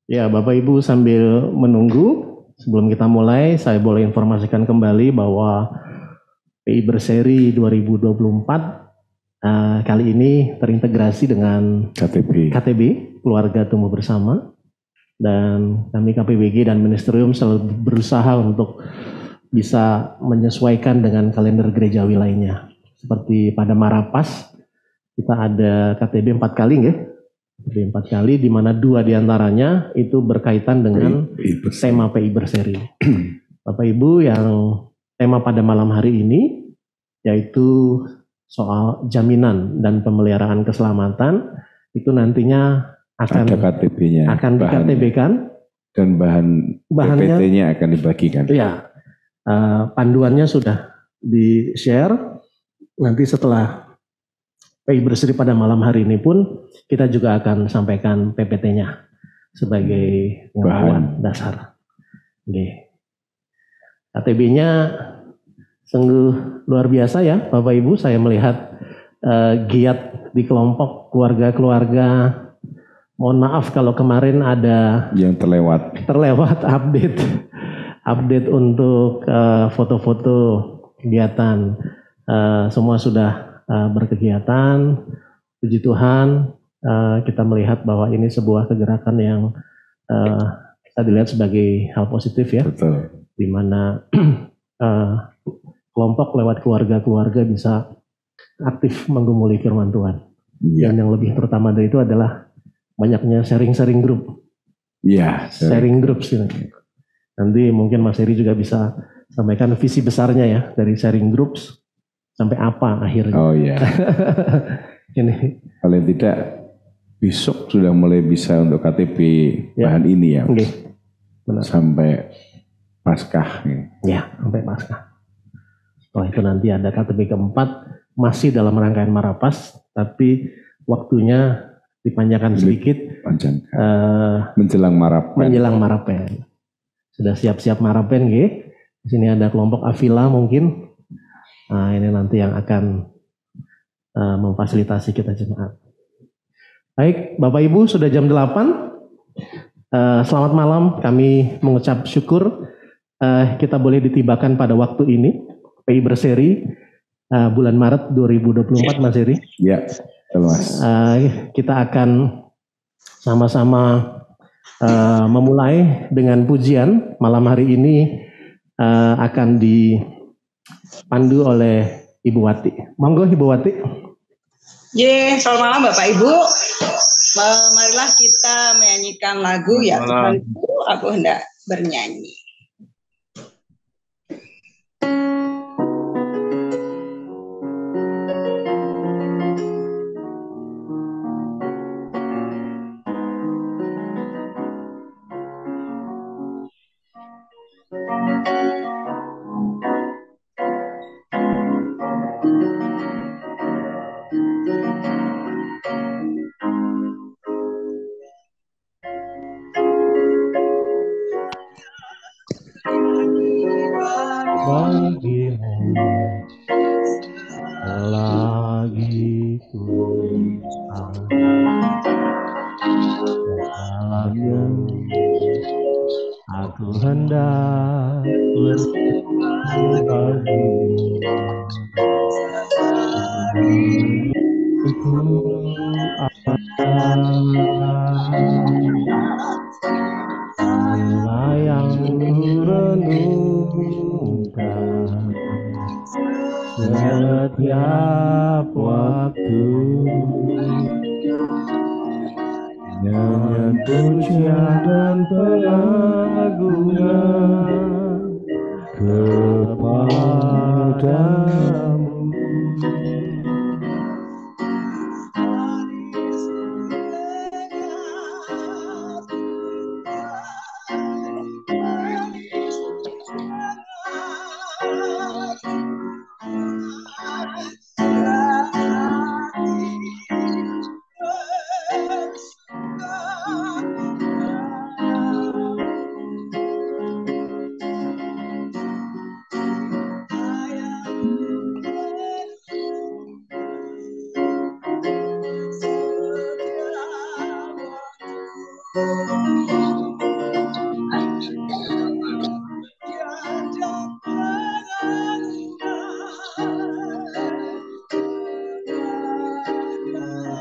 Ya, Bapak Ibu sambil menunggu, sebelum kita mulai, saya boleh informasikan kembali bahwa PI Berseri 2024 kali ini terintegrasi dengan KTB, Keluarga Tumbuh Bersama, dan kami KPBG dan Ministerium selalu berusaha untuk bisa menyesuaikan dengan kalender gerejawi lainnya. Seperti pada Marapas, kita ada KTB 4 kali, nggih? KTB 4 kali, di mana 2 diantaranya itu berkaitan dengan tema PI Berseri. Bapak Ibu, yang tema pada malam hari ini yaitu soal jaminan dan pemeliharaan keselamatan, itu nantinya akan KTB-nya, akan di-KTB-kan dan bahannya PPT-nya akan dibagikan. Iya, panduannya sudah di-share. Nanti setelah PI Berseri pada malam hari ini pun kita juga akan sampaikan PPT-nya sebagai pengetahuan dasar. Oke. KTB-nya sungguh luar biasa ya Bapak Ibu, saya melihat giat di kelompok keluarga-keluarga. Mohon maaf kalau kemarin ada yang terlewat update untuk foto-foto kegiatan. Semua sudah berkegiatan. Puji Tuhan, kita melihat bahwa ini sebuah kegerakan yang kita dilihat sebagai hal positif ya. Betul. Di mana kelompok lewat keluarga-keluarga bisa aktif menggumuli firman Tuhan. Ya. Dan yang lebih pertama dari itu adalah banyaknya sharing group. Iya. Sharing group sih. Nanti mungkin Mas Heri juga bisa sampaikan visi besarnya ya dari sharing groups sampai apa akhirnya. Oh iya. Ini. Paling tidak besok sudah mulai bisa untuk KTP bahan ini ya. Okay. Benar. Sampai Paskah. Ya, sampai Paskah. Setelah itu nanti ada KTP keempat masih dalam rangkaian Marapas, tapi waktunya dipanjangkan sedikit. Menjelang Marapen. Menjelang Marapen. Sudah siap-siap Marapen, nggih. Di sini ada kelompok Avila mungkin. Nah, ini nanti yang akan memfasilitasi kita jemaat. Baik, Bapak Ibu sudah jam 8. Selamat malam, kami mengucap syukur kita boleh ditibakan pada waktu ini. PI Berseri bulan Maret 2024, Mas Heri. Ya, Mas. Kita akan sama-sama memulai dengan pujian. Malam hari ini akan dipandu oleh Ibu Wati. Monggo Ibu Wati. Selamat malam Bapak Ibu. Marilah kita menyanyikan lagu ya. Aku hendak bernyanyi. Aku hendak yang renungkan setiap waktu, nyanyian pujian dan pengagungan kepadamu.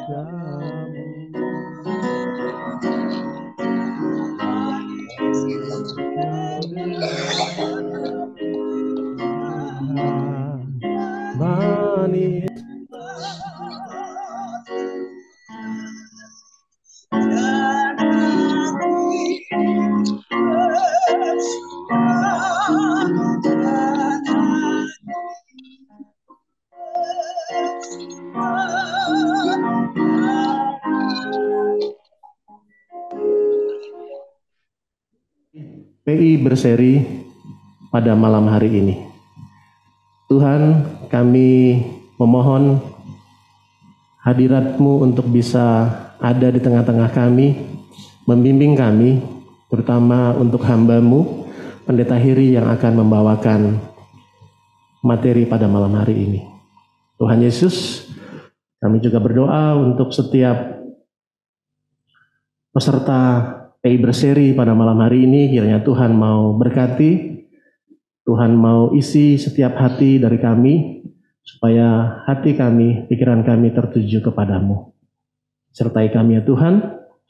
Manis. PI berseri pada malam hari ini. Tuhan, kami memohon hadirat-Mu untuk bisa ada di tengah-tengah kami, membimbing kami, terutama untuk hamba-Mu, Pendeta Hiri yang akan membawakan materi pada malam hari ini. Tuhan Yesus, kami juga berdoa untuk setiap peserta PI berseri pada malam hari ini, kiranya Tuhan mau berkati, Tuhan mau isi setiap hati dari kami, supaya hati kami, pikiran kami tertuju kepadamu. Sertai kami ya Tuhan,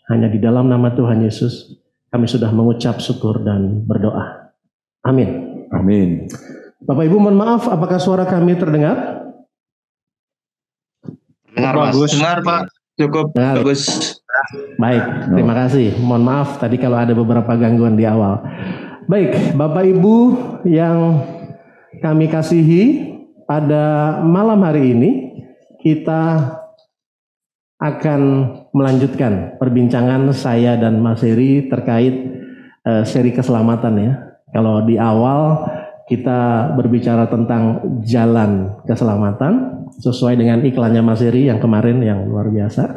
hanya di dalam nama Tuhan Yesus, kami sudah mengucap syukur dan berdoa. Amin. Amin. Bapak Ibu mohon maaf, apakah suara kami terdengar? Dengar Mas. Dengar Pak, cukup Dengar. bagus. Baik, terima kasih. Mohon maaf tadi kalau ada beberapa gangguan di awal. Baik, Bapak Ibu yang kami kasihi, pada malam hari ini kita akan melanjutkan perbincangan saya dan Mas Heri terkait seri keselamatan ya. Kalau di awal kita berbicara tentang jalan keselamatan sesuai dengan iklannya Mas Heri yang kemarin yang luar biasa.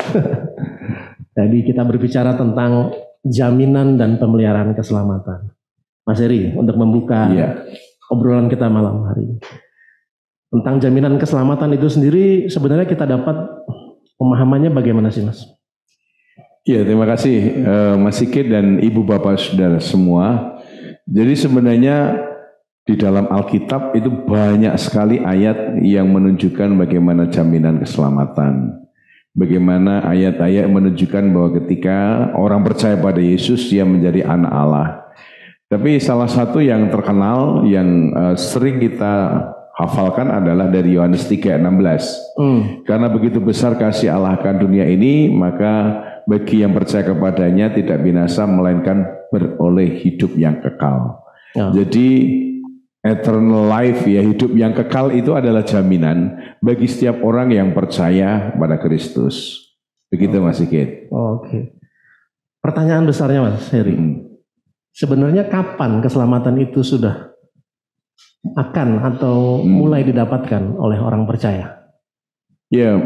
Jadi kita berbicara tentang jaminan dan pemeliharaan keselamatan. Mas Heri, untuk membuka obrolan kita malam hari ini. Tentang jaminan keselamatan itu sendiri sebenarnya kita dapat pemahamannya bagaimana sih Mas? Ya, terima kasih Mas Sigit dan Ibu Bapak Saudara semua. Jadi sebenarnya di dalam Alkitab itu banyak sekali ayat yang menunjukkan bagaimana jaminan keselamatan. Bagaimana ayat-ayat menunjukkan bahwa ketika orang percaya pada Yesus, dia menjadi anak Allah. Tapi salah satu yang terkenal, yang sering kita hafalkan adalah dari Yohanes 3:16. Karena begitu besar kasih Allah akan dunia ini, maka bagi yang percaya kepadanya tidak binasa, melainkan beroleh hidup yang kekal. Jadi eternal life, ya, hidup yang kekal itu adalah jaminan bagi setiap orang yang percaya pada Kristus. Begitu Mas Sigit. Oke. Pertanyaan besarnya Mas Heri. Sebenarnya kapan keselamatan itu sudah akan atau mulai didapatkan oleh orang percaya? Ya,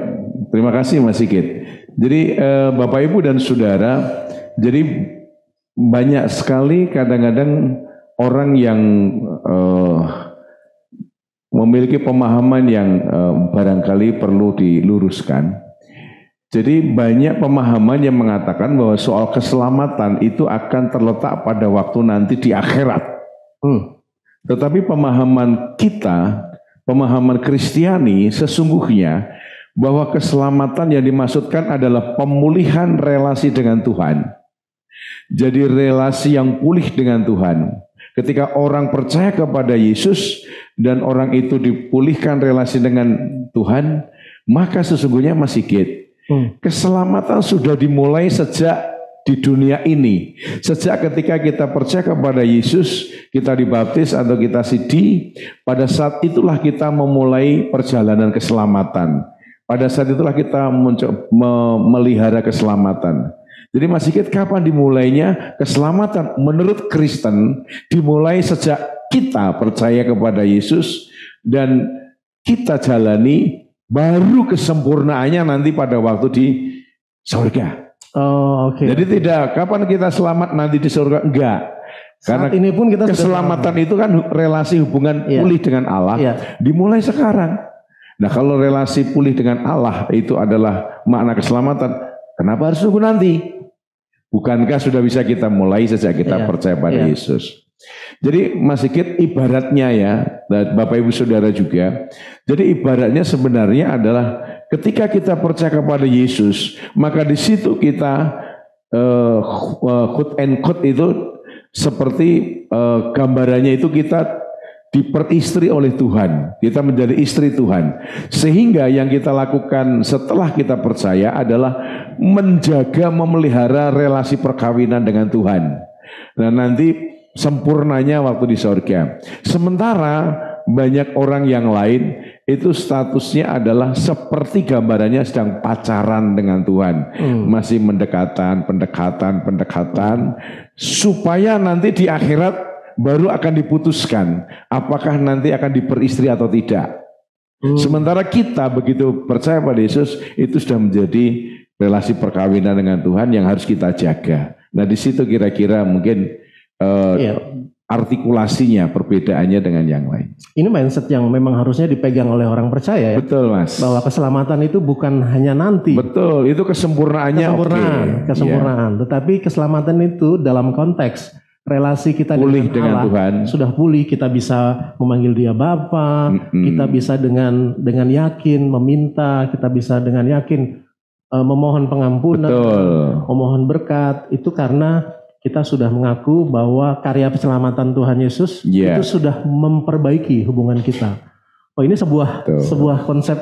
terima kasih Mas Sigit. Jadi Bapak Ibu dan Saudara, jadi banyak sekali kadang-kadang orang yang memiliki pemahaman yang barangkali perlu diluruskan. Jadi banyak pemahaman yang mengatakan bahwa soal keselamatan itu akan terletak pada waktu nanti di akhirat. Tetapi pemahaman kita, pemahaman Kristiani sesungguhnya bahwa keselamatan yang dimaksudkan adalah pemulihan relasi dengan Tuhan. Jadi relasi yang pulih dengan Tuhan. Ketika orang percaya kepada Yesus dan orang itu dipulihkan relasi dengan Tuhan, maka sesungguhnya Mas Sigit, keselamatan sudah dimulai sejak di dunia ini. Sejak ketika kita percaya kepada Yesus, kita dibaptis atau kita sidi, pada saat itulah kita memulai perjalanan keselamatan. Pada saat itulah kita memelihara keselamatan. Jadi Mas Sigit, kapan dimulainya keselamatan? Menurut Kristen dimulai sejak kita percaya kepada Yesus dan kita jalani, baru kesempurnaannya nanti pada waktu di surga. Jadi tidak kapan kita selamat nanti di surga, enggak. Karena saat ini pun kita keselamatan itu kan relasi hubungan pulih dengan Allah, dimulai sekarang. Nah, kalau relasi pulih dengan Allah itu adalah makna keselamatan, kenapa harus tunggu nanti? Bukankah sudah bisa kita mulai sejak kita percaya pada Yesus? Jadi Mas Sigit, ibaratnya ya, Bapak Ibu Saudara juga, jadi ibaratnya sebenarnya adalah Ketika kita percaya kepada Yesus, maka di situ kita quote and quote itu seperti gambarannya itu kita diperistri oleh Tuhan. Kita menjadi istri Tuhan. Sehingga yang kita lakukan setelah kita percaya adalah menjaga, memelihara relasi perkawinan dengan Tuhan. Nah, nanti sempurnanya waktu di surga. Sementara banyak orang yang lain itu statusnya adalah seperti gambarannya sedang pacaran dengan Tuhan. Masih pendekatan, supaya nanti di akhirat baru akan diputuskan apakah nanti akan diperistri atau tidak. Sementara kita begitu percaya pada Yesus, itu sudah menjadi relasi perkawinan dengan Tuhan yang harus kita jaga. Nah, di situ kira-kira mungkin artikulasinya, perbedaannya dengan yang lain. Ini mindset yang memang harusnya dipegang oleh orang percaya ya. Betul, Mas. Bahwa keselamatan itu bukan hanya nanti. Betul, itu kesempurnaannya. Kesempurnaan. Tetapi keselamatan itu dalam konteks relasi kita pulih dengan Allah, Tuhan. Sudah pulih, kita bisa memanggil Dia Bapa, kita bisa dengan yakin meminta, kita bisa dengan yakin memohon pengampunan, memohon berkat. Itu karena kita sudah mengaku bahwa karya keselamatan Tuhan Yesus itu sudah memperbaiki hubungan kita. Oh, ini sebuah konsep,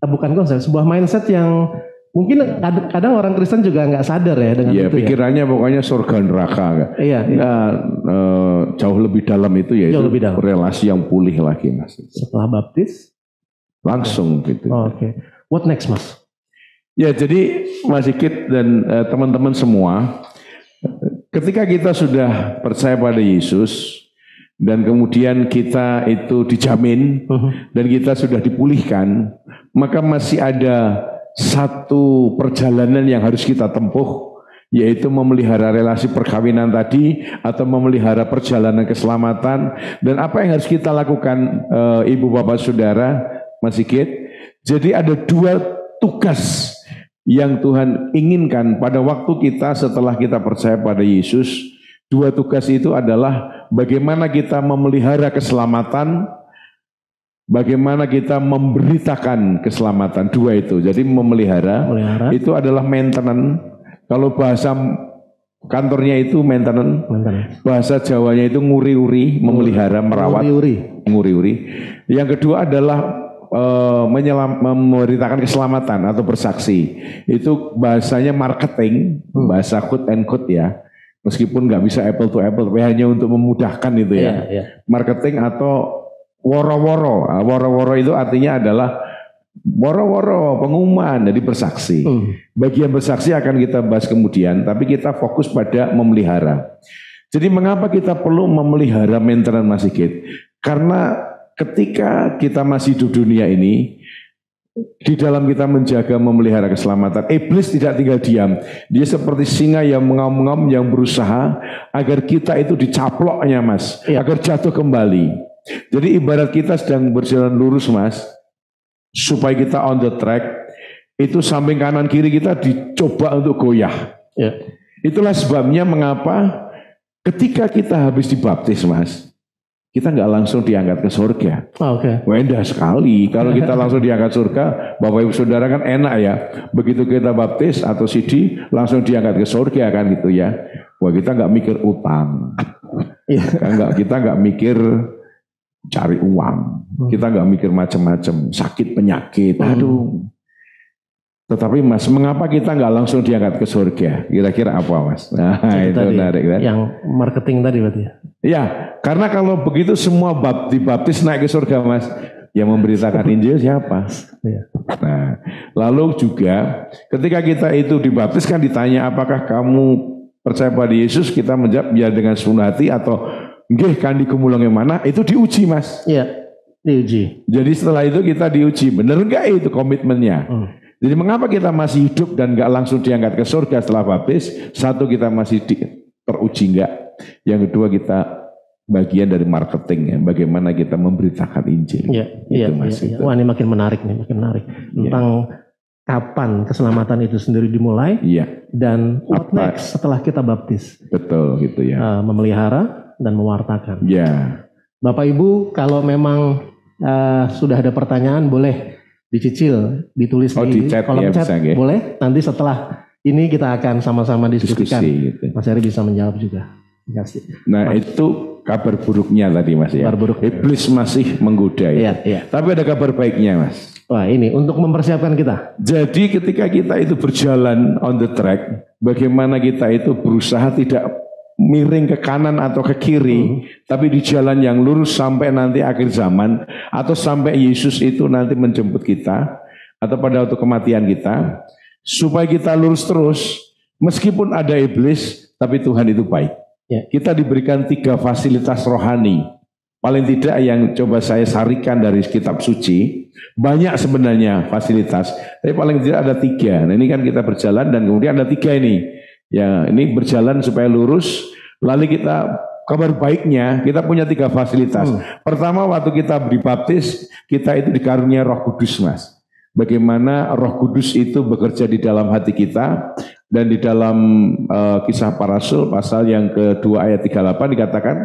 sebuah mindset yang mungkin kadang orang Kristen juga nggak sadar ya dengan itu. Pikirannya pokoknya surga neraka. Jauh lebih dalam itu ya, itu relasi yang pulih lagi, Mas. Setelah baptis langsung gitu. Oke. What next, Mas? Ya, jadi Mas Sigit dan teman-teman semua, ketika kita sudah percaya pada Yesus dan kemudian kita itu dijamin dan kita sudah dipulihkan, maka masih ada satu perjalanan yang harus kita tempuh, yaitu memelihara relasi perkawinan tadi atau memelihara perjalanan keselamatan. Dan apa yang harus kita lakukan, Ibu Bapak Saudara, Mas Sigit? Jadi ada dua tugas yang Tuhan inginkan pada waktu kita setelah kita percaya pada Yesus. Dua tugas itu adalah bagaimana kita memelihara keselamatan, bagaimana kita memberitakan keselamatan. Dua itu. Jadi memelihara. Itu adalah maintenance. Kalau bahasa kantornya itu maintenance. Bahasa Jawanya itu nguri-uri, memelihara, merawat. Nguri-uri. Yang kedua adalah memberitakan keselamatan atau bersaksi. Itu bahasanya marketing, bahasa quote and quote ya. Meskipun nggak bisa apple to apple, tapi hanya untuk memudahkan itu ya. Marketing atau woro-woro. Woro-woro itu artinya adalah woro-woro, pengumuman, jadi bersaksi. Bagian bersaksi akan kita bahas kemudian, tapi kita fokus pada memelihara. Jadi mengapa kita perlu memelihara maintenance, Mas Sigit? Karena ketika kita masih di dunia ini, di dalam kita menjaga memelihara keselamatan, iblis tidak tinggal diam. Dia seperti singa yang mengaum-ngaum, yang berusaha agar kita itu dicaploknya, Mas, agar jatuh kembali. Jadi ibarat kita sedang berjalan lurus, Mas, supaya kita on the track, itu samping kanan kiri kita dicoba untuk goyah. Itulah sebabnya mengapa ketika kita habis dibaptis, Mas, kita nggak langsung diangkat ke surga. Wah, indah sekali. Kalau kita langsung diangkat surga, Bapak Ibu Saudara kan enak ya. Begitu kita baptis atau CD, langsung diangkat ke surga kan gitu ya. Wah, kita nggak mikir utang. Kita nggak mikir cari uang. Kita nggak mikir macam-macam, sakit penyakit. Aduh. Tetapi Mas, mengapa kita nggak langsung diangkat ke surga? Kira-kira apa, Mas? Nah, itu menarik kan? Yang marketing tadi berarti ya? Ya, karena kalau begitu semua dibaptis naik ke surga, Mas. Yang memberitakan Injil siapa? Nah, lalu juga ketika kita itu dibaptis kan ditanya apakah kamu percaya pada Yesus? Kita menjawab ya dengan sepenuh hati atau nggih kan digumulung yang mana? Itu diuji, Mas. Iya, diuji. Jadi setelah itu kita diuji, benar enggak itu komitmennya? Jadi mengapa kita masih hidup dan enggak langsung diangkat ke surga setelah baptis? Satu, kita masih teruji enggak? Yang kedua, kita bagian dari marketing ya, bagaimana kita memberitakan Injil. Iya. Wah, ini makin menarik nih, tentang kapan keselamatan itu sendiri dimulai dan what next setelah kita baptis. Betul gitu ya. Memelihara dan mewartakan. Ya. Bapak Ibu, kalau memang sudah ada pertanyaan boleh dicicil, ditulis di chat, kolom ya, chat, bisa, ya. boleh. Nanti setelah ini kita akan sama-sama diskusikan. Gitu. Mas Heri bisa menjawab juga. Terima kasih. Nah, itu kabar buruknya tadi, Mas, ya. Kabar buruk. Iblis masih menggoda ya. Iya. Tapi ada kabar baiknya, Mas. Wah, ini untuk mempersiapkan kita. Jadi ketika kita itu berjalan on the track, bagaimana kita itu berusaha tidak miring ke kanan atau ke kiri, tapi di jalan yang lurus sampai nanti akhir zaman, atau sampai Yesus itu nanti menjemput kita, atau pada waktu kematian kita, supaya kita lurus terus, meskipun ada iblis, tapi Tuhan itu baik. Ya. Kita diberikan 3 fasilitas rohani, paling tidak yang coba saya sarikan dari kitab suci. Banyak sebenarnya fasilitas, tapi paling tidak ada 3. Nah, ini kan kita berjalan dan kemudian ada 3 ini. Ya, ini berjalan supaya lurus. Lalu kita, kabar baiknya, kita punya 3 fasilitas. Pertama, waktu kita dibaptis, kita itu dikaruniai Roh Kudus, Mas. Bagaimana Roh Kudus itu bekerja di dalam hati kita. Dan di dalam Kisah Para Rasul pasal yang kedua ayat 38 dikatakan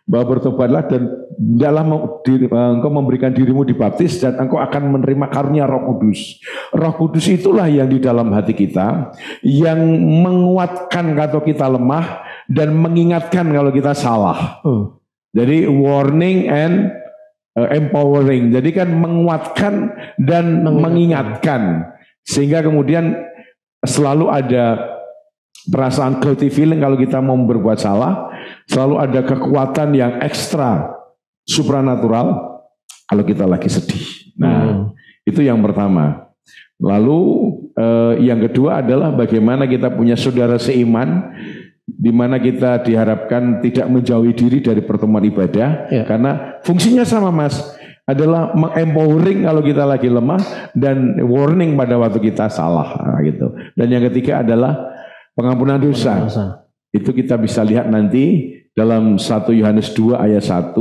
bahwa bertobatlah dan dalam engkau memberikan dirimu dibaptis dan engkau akan menerima karunia Roh Kudus. Roh Kudus itulah yang di dalam hati kita yang menguatkan kalau kita lemah dan mengingatkan kalau kita salah. Jadi warning and empowering. Jadi kan menguatkan dan mengingatkan sehingga kemudian selalu ada perasaan guilty feeling kalau kita mau berbuat salah, selalu ada kekuatan yang ekstra supranatural kalau kita lagi sedih. Nah, itu yang pertama. Lalu yang kedua adalah bagaimana kita punya saudara seiman, di mana kita diharapkan tidak menjauhi diri dari pertemuan ibadah, karena fungsinya sama, Mas. Adalah empowering kalau kita lagi lemah dan warning pada waktu kita salah, gitu. Dan yang ketiga adalah pengampunan dosa. Itu kita bisa lihat nanti dalam 1 Yohanes 2 ayat 1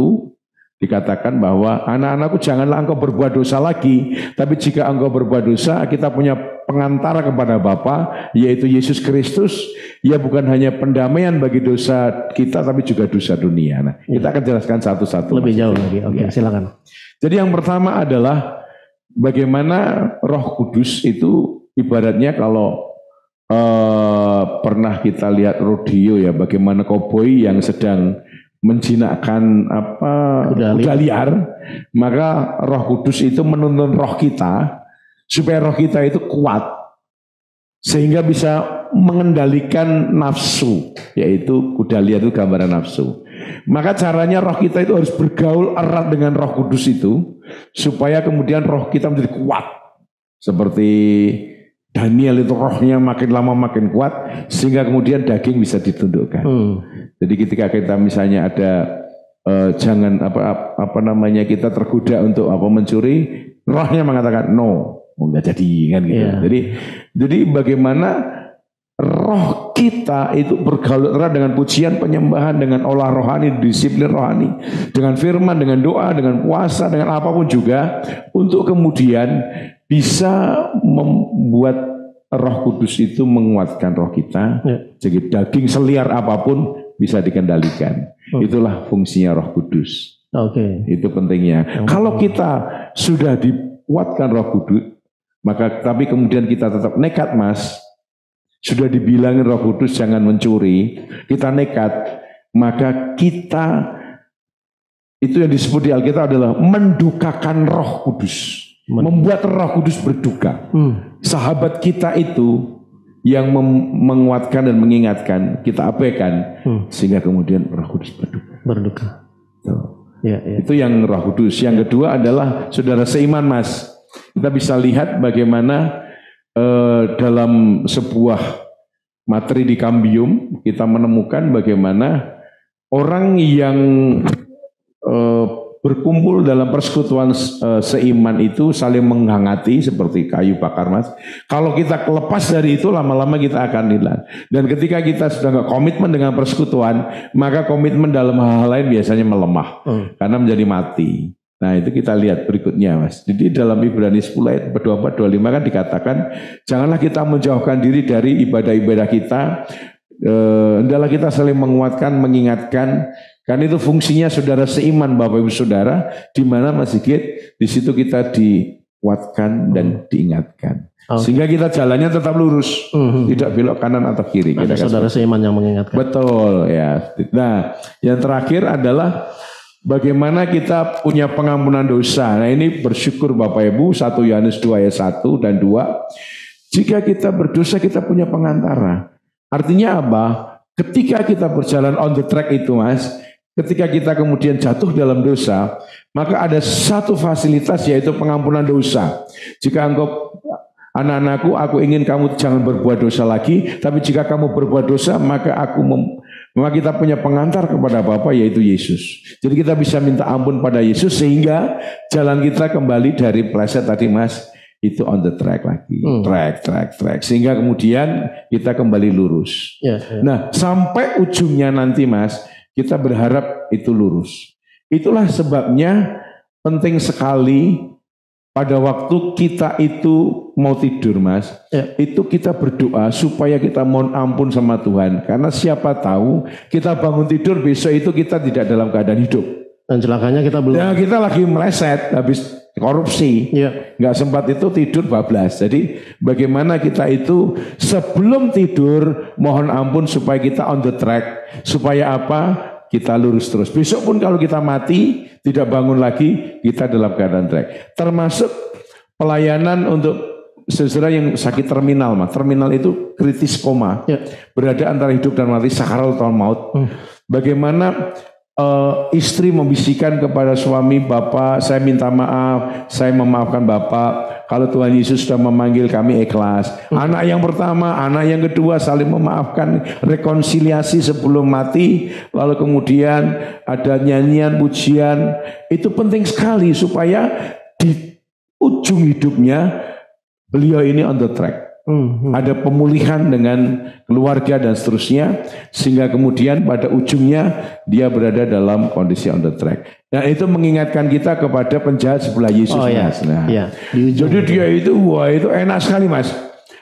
dikatakan bahwa anak-anakku janganlah engkau berbuat dosa lagi, tapi jika engkau berbuat dosa kita punya pengantara kepada Bapa, yaitu Yesus Kristus. Ia bukan hanya pendamaian bagi dosa kita tapi juga dosa dunia. Nah, kita akan jelaskan satu-satu. Lebih jauh lagi. Oke, silakan. Jadi yang pertama adalah bagaimana Roh Kudus itu ibaratnya kalau pernah kita lihat rodeo ya, bagaimana koboi yang sedang menjinakkan kuda liar, maka Roh Kudus itu menuntun roh kita supaya roh kita itu kuat sehingga bisa mengendalikan nafsu, yaitu kuda liar itu gambaran nafsu. Maka caranya roh kita itu harus bergaul erat dengan Roh Kudus itu supaya kemudian roh kita menjadi kuat. Seperti Daniel itu rohnya makin lama makin kuat sehingga kemudian daging bisa ditundukkan. Jadi ketika kita misalnya ada jangan kita tergoda untuk mencuri, rohnya mengatakan no, enggak jadi kan gitu. Jadi bagaimana roh kita itu bergaul erat dengan pujian, penyembahan, dengan olah rohani, disiplin rohani, dengan firman, dengan doa, dengan puasa, dengan apapun juga, untuk kemudian bisa membuat Roh Kudus itu menguatkan roh kita. Jadi daging seliar apapun bisa dikendalikan. Itulah fungsinya Roh Kudus. Itu pentingnya. Kalau kita sudah dikuatkan Roh Kudus, maka tapi kemudian kita tetap nekat, Mas. Sudah dibilangin Roh Kudus jangan mencuri, kita nekat, maka kita itu yang disebut di Alkitab adalah mendukakan Roh Kudus, membuat Roh Kudus berduka. Sahabat kita itu yang menguatkan dan mengingatkan, kita abaikan sehingga kemudian Roh Kudus berduka. Itu yang Roh Kudus. Yang kedua adalah saudara seiman, Mas. Kita bisa lihat bagaimana dalam sebuah materi di Kambium kita menemukan bagaimana orang yang berkumpul dalam persekutuan seiman itu saling menghangati seperti kayu bakar, Mas. Kalau kita lepas dari itu lama-lama kita akan hilang. Dan ketika kita sudah nggak komitmen dengan persekutuan, maka komitmen dalam hal lain biasanya melemah karena menjadi mati. Nah itu kita lihat berikutnya, Mas. Jadi dalam Ibrani 10 ayat 24-25 kan dikatakan janganlah kita menjauhkan diri dari ibadah-ibadah kita, hendaklah kita saling menguatkan, mengingatkan, kan itu fungsinya saudara seiman, Bapak Ibu Saudara, di mana Mas Sigit di situ kita dikuatkan dan diingatkan. Okay. Sehingga kita jalannya tetap lurus, tidak belok kanan atau kiri. Ada saudara seiman yang mengingatkan. Betul ya. Nah, yang terakhir adalah bagaimana kita punya pengampunan dosa. Nah, ini bersyukur Bapak Ibu, 1 Yohanes 2 ayat 1 dan 2. Jika kita berdosa, kita punya pengantara. Artinya apa? Ketika kita berjalan on the track itu, Mas, ketika kita kemudian jatuh dalam dosa, maka ada satu fasilitas, yaitu pengampunan dosa. Jika engkau, anak-anakku, aku ingin kamu jangan berbuat dosa lagi, tapi jika kamu berbuat dosa, maka maka kita punya pengantar kepada Bapa, yaitu Yesus. Jadi kita bisa minta ampun pada Yesus, sehingga jalan kita kembali dari pleset tadi, Mas, itu on the track lagi. Track. Sehingga kemudian kita kembali lurus. Nah, sampai ujungnya nanti, Mas, kita berharap itu lurus. Itulah sebabnya penting sekali pada waktu kita itu mau tidur, Mas, itu kita berdoa supaya kita mohon ampun sama Tuhan. Karena siapa tahu kita bangun tidur besok itu kita tidak dalam keadaan hidup. Dan celakanya kita belum. Ya, kita lagi meleset, habis korupsi, nggak sempat itu tidur bablas. Jadi bagaimana kita itu sebelum tidur mohon ampun supaya kita on the track, supaya apa? Kita lurus terus. Besok pun kalau kita mati, tidak bangun lagi, kita dalam keadaan track. Termasuk pelayanan untuk saudara yang sakit terminal, Mas. Terminal itu kritis koma, berada antara hidup dan mati, sakaratul maut. Bagaimana istri membisikkan kepada suami, Bapak, saya minta maaf, saya memaafkan Bapak. Kalau Tuhan Yesus sudah memanggil kami ikhlas. Anak yang pertama, anak yang kedua saling memaafkan, rekonsiliasi sebelum mati. Lalu kemudian ada nyanyian, pujian. Itu penting sekali supaya di ujung hidupnya beliau ini on the track. Ada pemulihan dengan keluarga dan seterusnya, sehingga kemudian pada ujungnya dia berada dalam kondisi on the track. Nah, itu mengingatkan kita kepada penjahat sebelah Yesus, Mas. Nah, jadi dia itu, wah, itu enak sekali, Mas.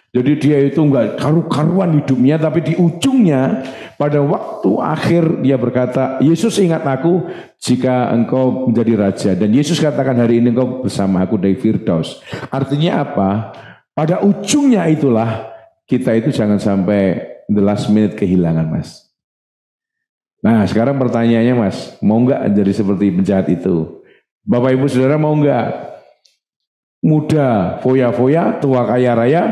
Jadi dia itu enggak karu-karuan hidupnya, tapi di ujungnya pada waktu akhir dia berkata, Yesus, ingat aku jika engkau menjadi raja. Dan Yesus katakan, hari ini engkau bersama aku di Firdaus. Artinya apa? Pada ujungnya itulah kita itu jangan sampai the last minute kehilangan, Mas. Nah, sekarang pertanyaannya, Mas, mau enggak jadi seperti penjahat itu? Bapak Ibu Saudara mau enggak? Muda, foya-foya, tua kaya raya,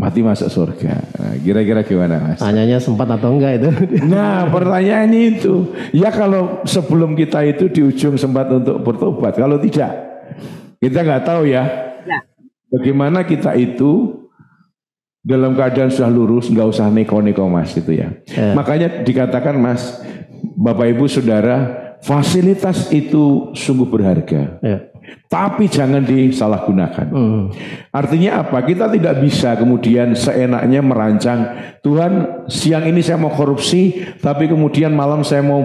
mati masuk surga. Nah, kira-kira gimana, Mas? Tanyanya sempat atau enggak itu? Nah, pertanyaannya itu. Ya kalau sebelum kita itu di ujung sempat untuk bertobat. Kalau tidak, kita nggak tahu ya. Bagaimana kita itu dalam keadaan sudah lurus, nggak usah neko-neko, Mas, gitu ya. Makanya dikatakan, Mas, Bapak Ibu Saudara, fasilitas itu sungguh berharga. Tapi jangan disalahgunakan. Artinya apa? Kita tidak bisa kemudian seenaknya merancang, Tuhan siang ini saya mau korupsi, tapi kemudian malam saya mau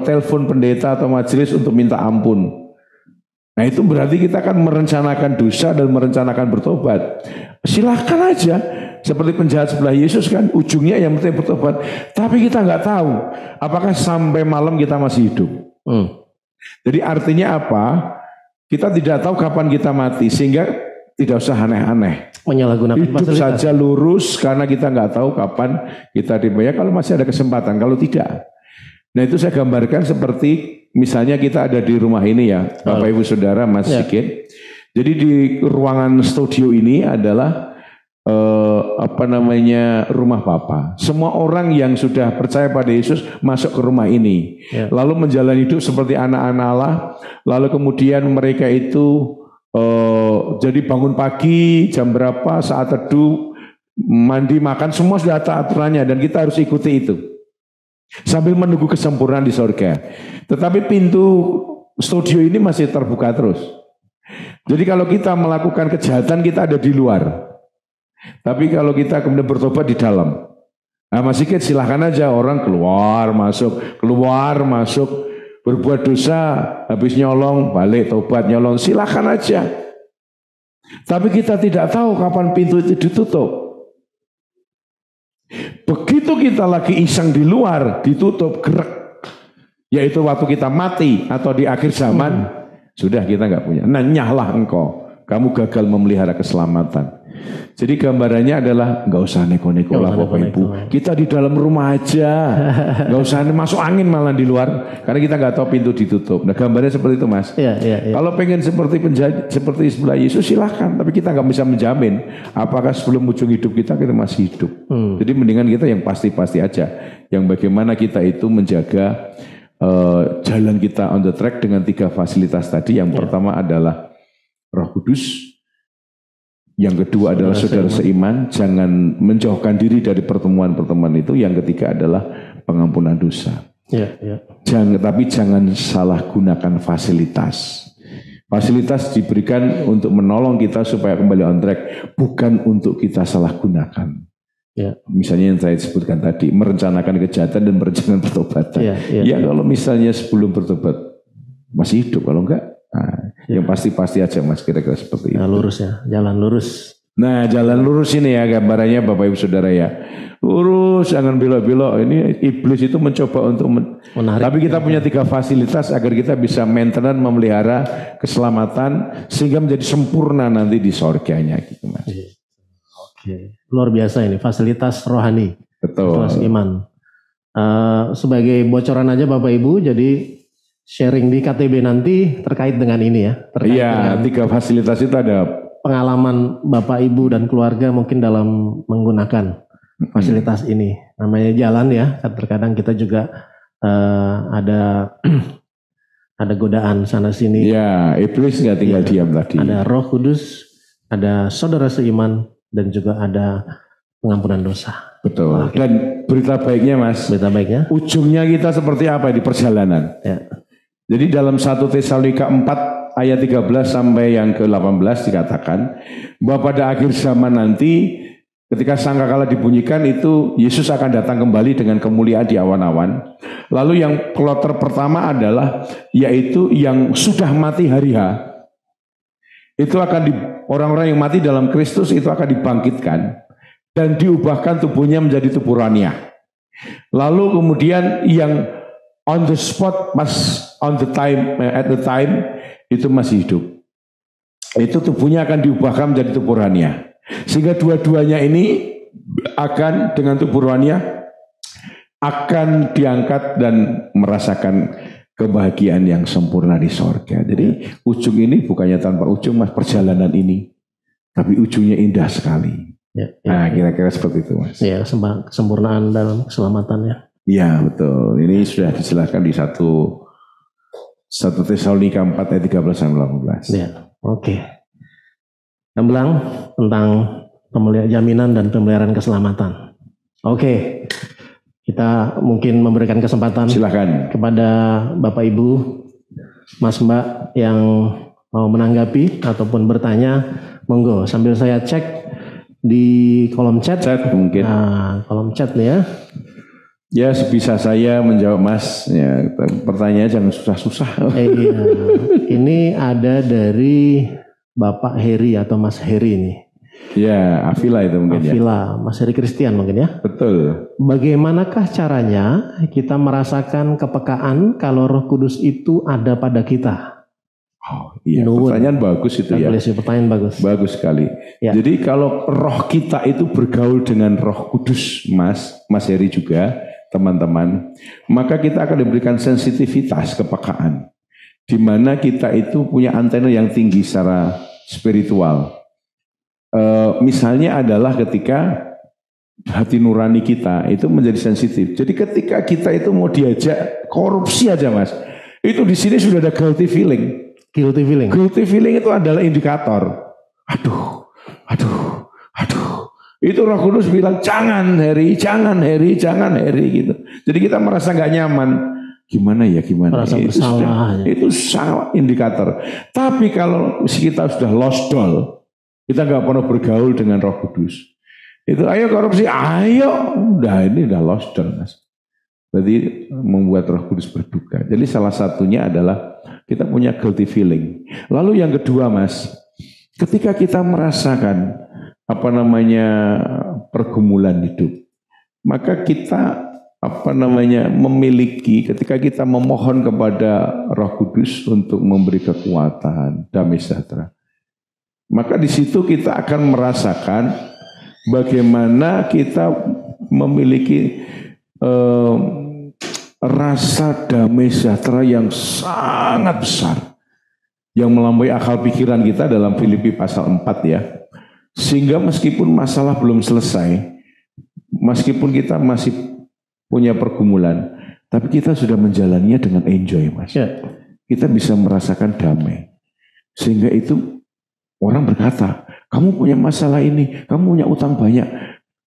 telepon pendeta atau majelis untuk minta ampun. Nah, itu berarti kita akan merencanakan dosa dan merencanakan bertobat. Silahkan aja, seperti penjahat sebelah Yesus kan, ujungnya yang penting bertobat. Tapi kita nggak tahu apakah sampai malam kita masih hidup. Jadi artinya apa? Kita tidak tahu kapan kita mati, sehingga tidak usah aneh-aneh. Menyalahgunakan hidup saja lurus, karena kita nggak tahu kapan kita dibayar. Kalau masih ada kesempatan, kalau tidak. Nah, itu saya gambarkan seperti misalnya kita ada di rumah ini ya, Bapak Ibu Saudara, Mas Sigit. Jadi di ruangan studio ini adalah rumah Bapa. Semua orang yang sudah percaya pada Yesus masuk ke rumah ini, lalu menjalani hidup seperti anak-anak Allah. Lalu kemudian mereka itu jadi bangun pagi jam berapa, saat teduh, mandi, makan, semua sudah ada aturannya dan kita harus ikuti itu. Sambil menunggu kesempurnaan di surga. Tetapi pintu studio ini masih terbuka terus. Jadi kalau kita melakukan kejahatan, kita ada di luar. Tapi kalau kita kemudian bertobat di dalam. Nah, Mas Sigit, silahkan aja orang keluar masuk, berbuat dosa, habis nyolong, balik tobat, nyolong, silahkan aja. Tapi kita tidak tahu kapan pintu itu ditutup. Begitu kita lagi iseng di luar, ditutup, gerak. Yaitu waktu kita mati atau di akhir zaman, Sudah kita nggak punya. Nah, nyahlah engkau. Kamu gagal memelihara keselamatan. Jadi gambarannya adalah nggak usah neko-neko lah Bapak Ibu. Kita di dalam rumah aja, nggak usah masuk angin malah di luar, karena kita nggak tahu pintu ditutup. Nah gambarnya seperti itu Mas. Iya. Kalau pengen seperti sebelah Yesus silahkan, tapi kita nggak bisa menjamin apakah sebelum ujung hidup kita masih hidup. Jadi mendingan kita yang pasti-pasti aja, yang bagaimana kita itu menjaga jalan kita on the track dengan 3 fasilitas tadi. Yang pertama adalah Roh Kudus. Yang kedua adalah saudara seiman, jangan menjauhkan diri dari pertemuan-pertemuan itu. Yang ketiga adalah pengampunan dosa. Tapi jangan salah gunakan fasilitas. Fasilitas diberikan untuk menolong kita supaya kembali on track, bukan untuk kita salah gunakan. Misalnya yang saya sebutkan tadi, merencanakan kejahatan dan merencanakan pertobatan. Ya kalau misalnya sebelum bertobat masih hidup, kalau enggak, yang pasti-pasti aja Mas, kira-kira seperti itu. Lurus ya, jalan lurus. Nah jalan lurus ini ya gambarannya Bapak Ibu Saudara ya. Lurus, jangan belok-belok. Ini iblis itu mencoba untuk menarik. Tapi kita punya 3 fasilitas agar kita bisa maintenance, memelihara keselamatan sehingga menjadi sempurna nanti di surganya gitu Mas. Oke, luar biasa ini fasilitas rohani. Betul. Fasilitas iman. Sebagai bocoran aja Bapak Ibu, jadi sharing di KTB nanti terkait dengan ini ya. Iya, 3 fasilitas itu ada pengalaman Bapak Ibu dan keluarga mungkin dalam menggunakan fasilitas ini. Namanya jalan ya. Terkadang kita juga ada godaan sana sini. Ya, iblis nggak tinggal diam tadi. Ada Roh Kudus, ada saudara seiman, dan juga ada pengampunan dosa. Betul. Dan berita baiknya Mas. Berita baiknya. Ujungnya kita seperti apa di perjalanan? Jadi dalam 1 Tesalonika 4 ayat 13 sampai yang ke-18 dikatakan bahwa pada akhir zaman nanti ketika sangkakala dibunyikan itu Yesus akan datang kembali dengan kemuliaan di awan-awan. Lalu yang kloter pertama adalah yaitu yang sudah mati hari H. Itu akan orang-orang yang mati dalam Kristus itu akan dibangkitkan dan diubahkan tubuhnya menjadi tubuh rohaniah. Lalu kemudian yang on the spot pas at the time itu masih hidup. Itu tubuhnya akan diubahkan menjadi tubuh rohaniah. Sehingga dua-duanya ini akan dengan tubuh rohaniah akan diangkat dan merasakan kebahagiaan yang sempurna di sorga. Jadi ujung ini bukannya tanpa ujung Mas, perjalanan ini, tapi ujungnya indah sekali. Nah kira-kira seperti itu Mas. Ya, kesempurnaan dalam keselamatannya. Ya betul. Ini sudah dijelaskan di 1 Tesalonika 4 ayat 13 sampai 18. Ya, oke. Gamblang tentang jaminan dan pemeliharaan keselamatan. Oke. Kita mungkin memberikan kesempatan silakan kepada Bapak Ibu, Mas Mbak yang mau menanggapi ataupun bertanya, monggo sambil saya cek di kolom chat mungkin. Nah, kolom chat nih ya. Ya sebisa saya menjawab Mas. Ya, pertanyaan jangan susah-susah. Iya. Ini ada dari Bapak Heri atau Mas Heri nih. Ya, Afila itu mungkin Afila, Mas Heri Christian mungkin ya. Betul. Bagaimanakah caranya kita merasakan kepekaan kalau Roh Kudus itu ada pada kita? Oh iya, pertanyaan bagus itu ya. Pertanyaan bagus. Bagus sekali. Ya. Jadi kalau roh kita itu bergaul dengan Roh Kudus, Mas Heri juga, teman-teman, maka kita akan diberikan sensitivitas kepekaan, di mana kita itu punya antena yang tinggi secara spiritual. Misalnya adalah ketika hati nurani kita itu menjadi sensitif. Jadi ketika kita itu mau diajak korupsi aja Mas, itu di sini sudah ada guilty feeling. Guilty feeling. Guilty feeling itu adalah indikator. Aduh. Itu Roh Kudus bilang jangan Heri gitu. Jadi kita merasa nggak nyaman. Gimana ya? Merasa bersalah. Itu salah indikator. Tapi kalau kita sudah lost doll, kita nggak pernah bergaul dengan Roh Kudus. Itu ayo korupsi, ayo. Ini udah lost doll Mas. Berarti membuat Roh Kudus berduka. Jadi salah satunya adalah kita punya guilty feeling. Lalu yang kedua Mas, ketika kita merasakan pergumulan hidup, maka kita memiliki ketika kita memohon kepada Roh Kudus untuk memberi kekuatan, damai sejahtera. Maka di situ kita akan merasakan bagaimana kita memiliki rasa damai sejahtera yang sangat besar, yang melampaui akal pikiran kita dalam Filipi pasal 4 ya. Sehingga meskipun masalah belum selesai, meskipun kita masih punya pergumulan, tapi kita sudah menjalaninya dengan enjoy, Mas. Ya. Kita bisa merasakan damai. Sehingga itu orang berkata, kamu punya masalah ini, kamu punya utang banyak,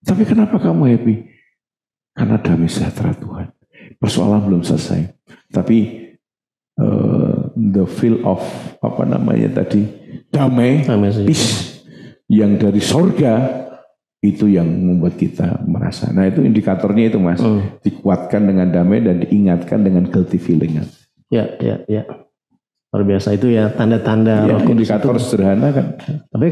tapi kenapa kamu happy? Karena damai sejahtera Tuhan. Persoalan belum selesai, tapi the feel of damai, peace yang dari sorga, itu yang membuat kita merasa. Nah itu indikatornya itu, Mas. Dikuatkan dengan damai dan diingatkan dengan guilty feeling. Ya. Luar biasa itu ya, tanda-tanda ya, indikator itu sederhana kan. Tapi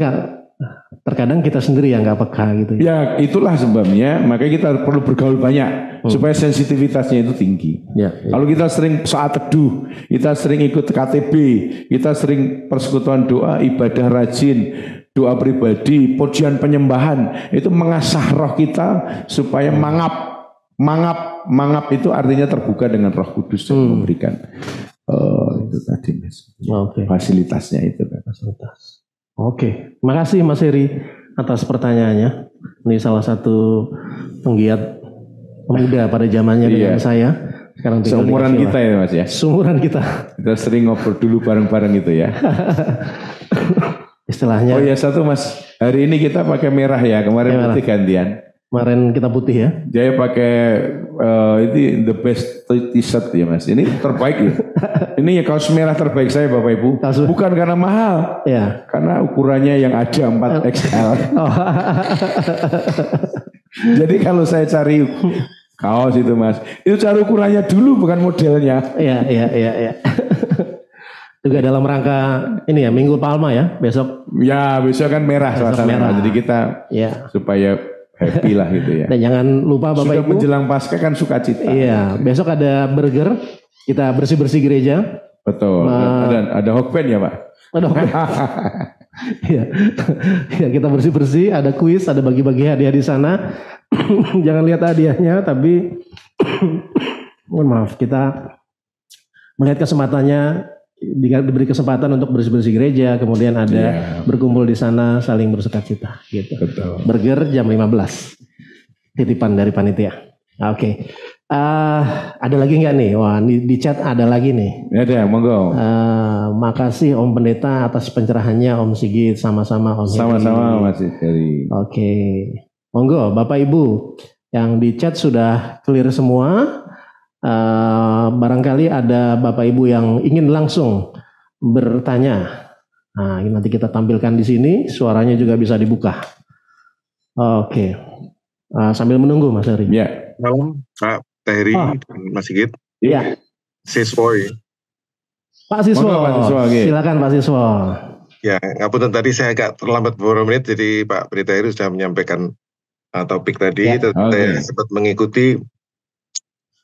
terkadang kita sendiri yang nggak peka gitu. Ya itulah sebabnya, makanya kita perlu bergaul banyak supaya sensitivitasnya itu tinggi. Ya. Kalau kita sering saat teduh, kita sering ikut KTB, kita sering persekutuan doa, ibadah rajin, doa pribadi, pujian penyembahan, itu mengasah roh kita supaya mangap itu artinya terbuka dengan Roh Kudus yang memberikan itu tadi, Mas. Fasilitasnya itu kan. Fasilitas. Oke, terima kasih Mas Heri atas pertanyaannya. Ini salah satu penggiat pemuda pada zamannya dengan saya. Sekarang seumuran kita ya, Mas ya. Seumuran kita. Kita sering ngobrol dulu bareng-bareng gitu ya. Istilahnya. Oh ya satu, Mas, hari ini kita pakai merah ya, kemarin putih gantian. Kemarin kita putih ya. Saya pakai ini the best t-shirt ya, Mas. Ini terbaik ya. Ini ya kaos merah terbaik saya, Bapak Ibu. Bukan karena mahal, ya, karena ukurannya yang ada 4XL. Jadi kalau saya cari kaos itu, Mas, itu cari ukurannya dulu, bukan modelnya. Iya. Juga dalam rangka ini ya, Minggu Palma ya, besok. Ya, besok kan merah suasana. Jadi kita supaya happy lah gitu ya. Dan jangan lupa Bapak Ibu. Sudah menjelang Paskah kan sukacita. Iya, besok ada burger, kita bersih-bersih gereja. Betul. Ada hokben ya, Pak? Ada hokben. Iya, kita bersih-bersih, ada kuis, ada bagi-bagi hadiah di sana. Jangan lihat hadiahnya, tapi mohon maaf, kita melihat kesempatannya, diberi kesempatan untuk bersih-bersih gereja, kemudian ada berkumpul di sana saling bersukacita gitu. Betul. Burger jam 15. Titipan dari panitia. Oke. Ada lagi nggak nih? Wah, di chat ada lagi nih. Ada, monggo. Makasih Om Pendeta atas pencerahannya, Om Sigit, sama-sama Om. Sama-sama Mas Heri. Oke. Monggo Bapak Ibu yang di chat sudah clear semua. Barangkali ada Bapak Ibu yang ingin langsung bertanya. Nah, ini nanti kita tampilkan di sini, suaranya juga bisa dibuka. Oke. Sambil menunggu Mas Heri. Ya. Malam Pak Heri dan Mas Sigit. Iya. Siswo ya. Pak Siswo, silakan Pak Siswo. Ya, ngapunten tadi saya agak terlambat beberapa menit, jadi Pak Pendeta Heri sudah menyampaikan topik tadi. Saya sempat mengikuti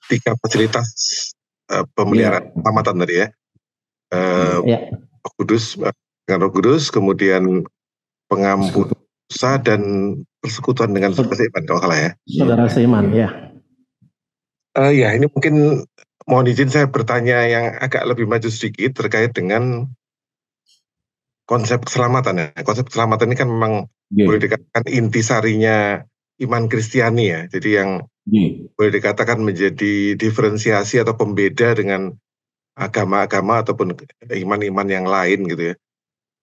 3 fasilitas pemeliharaan keselamatan tadi ya. Roh Kudus, dengan Roh Kudus, kemudian pengampun dosa dan persekutuan dengan saudara seiman kalau salah ya. Saudara seiman ya. Ya ini mungkin mohon izin saya bertanya yang agak lebih maju sedikit terkait dengan konsep keselamatan ya. Konsep keselamatan ini kan memang boleh dikatakan intisarinya iman Kristiani ya. Jadi yang boleh dikatakan menjadi diferensiasi atau pembeda dengan agama-agama ataupun iman-iman yang lain gitu ya.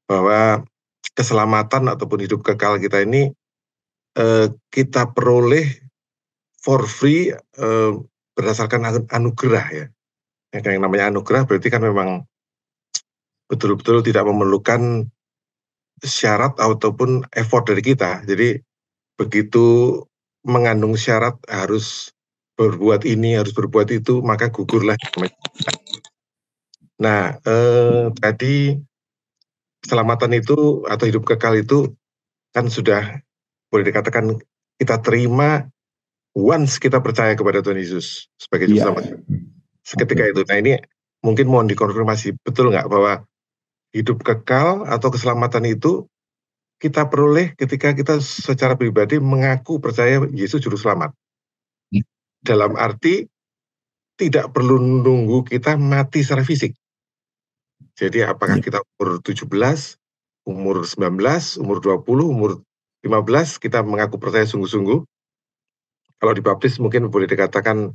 Bahwa keselamatan ataupun hidup kekal kita ini kita peroleh for free berdasarkan anugerah ya. Yang namanya anugerah berarti kan memang betul-betul tidak memerlukan syarat ataupun effort dari kita. Jadi begitu mengandung syarat harus berbuat ini, harus berbuat itu, maka gugurlah. Nah, tadi keselamatan itu atau hidup kekal itu kan sudah boleh dikatakan kita terima once kita percaya kepada Tuhan Yesus sebagai Juru Selamat. Seketika itu. Nah ini mungkin mohon dikonfirmasi, betul nggak bahwa hidup kekal atau keselamatan itu kita peroleh ketika kita secara pribadi mengaku percaya Yesus Juru Selamat. Dalam arti tidak perlu nunggu kita mati secara fisik. Jadi apakah kita umur 17, umur 19, umur 20, umur 15 kita mengaku percaya sungguh-sungguh. Kalau dibaptis mungkin boleh dikatakan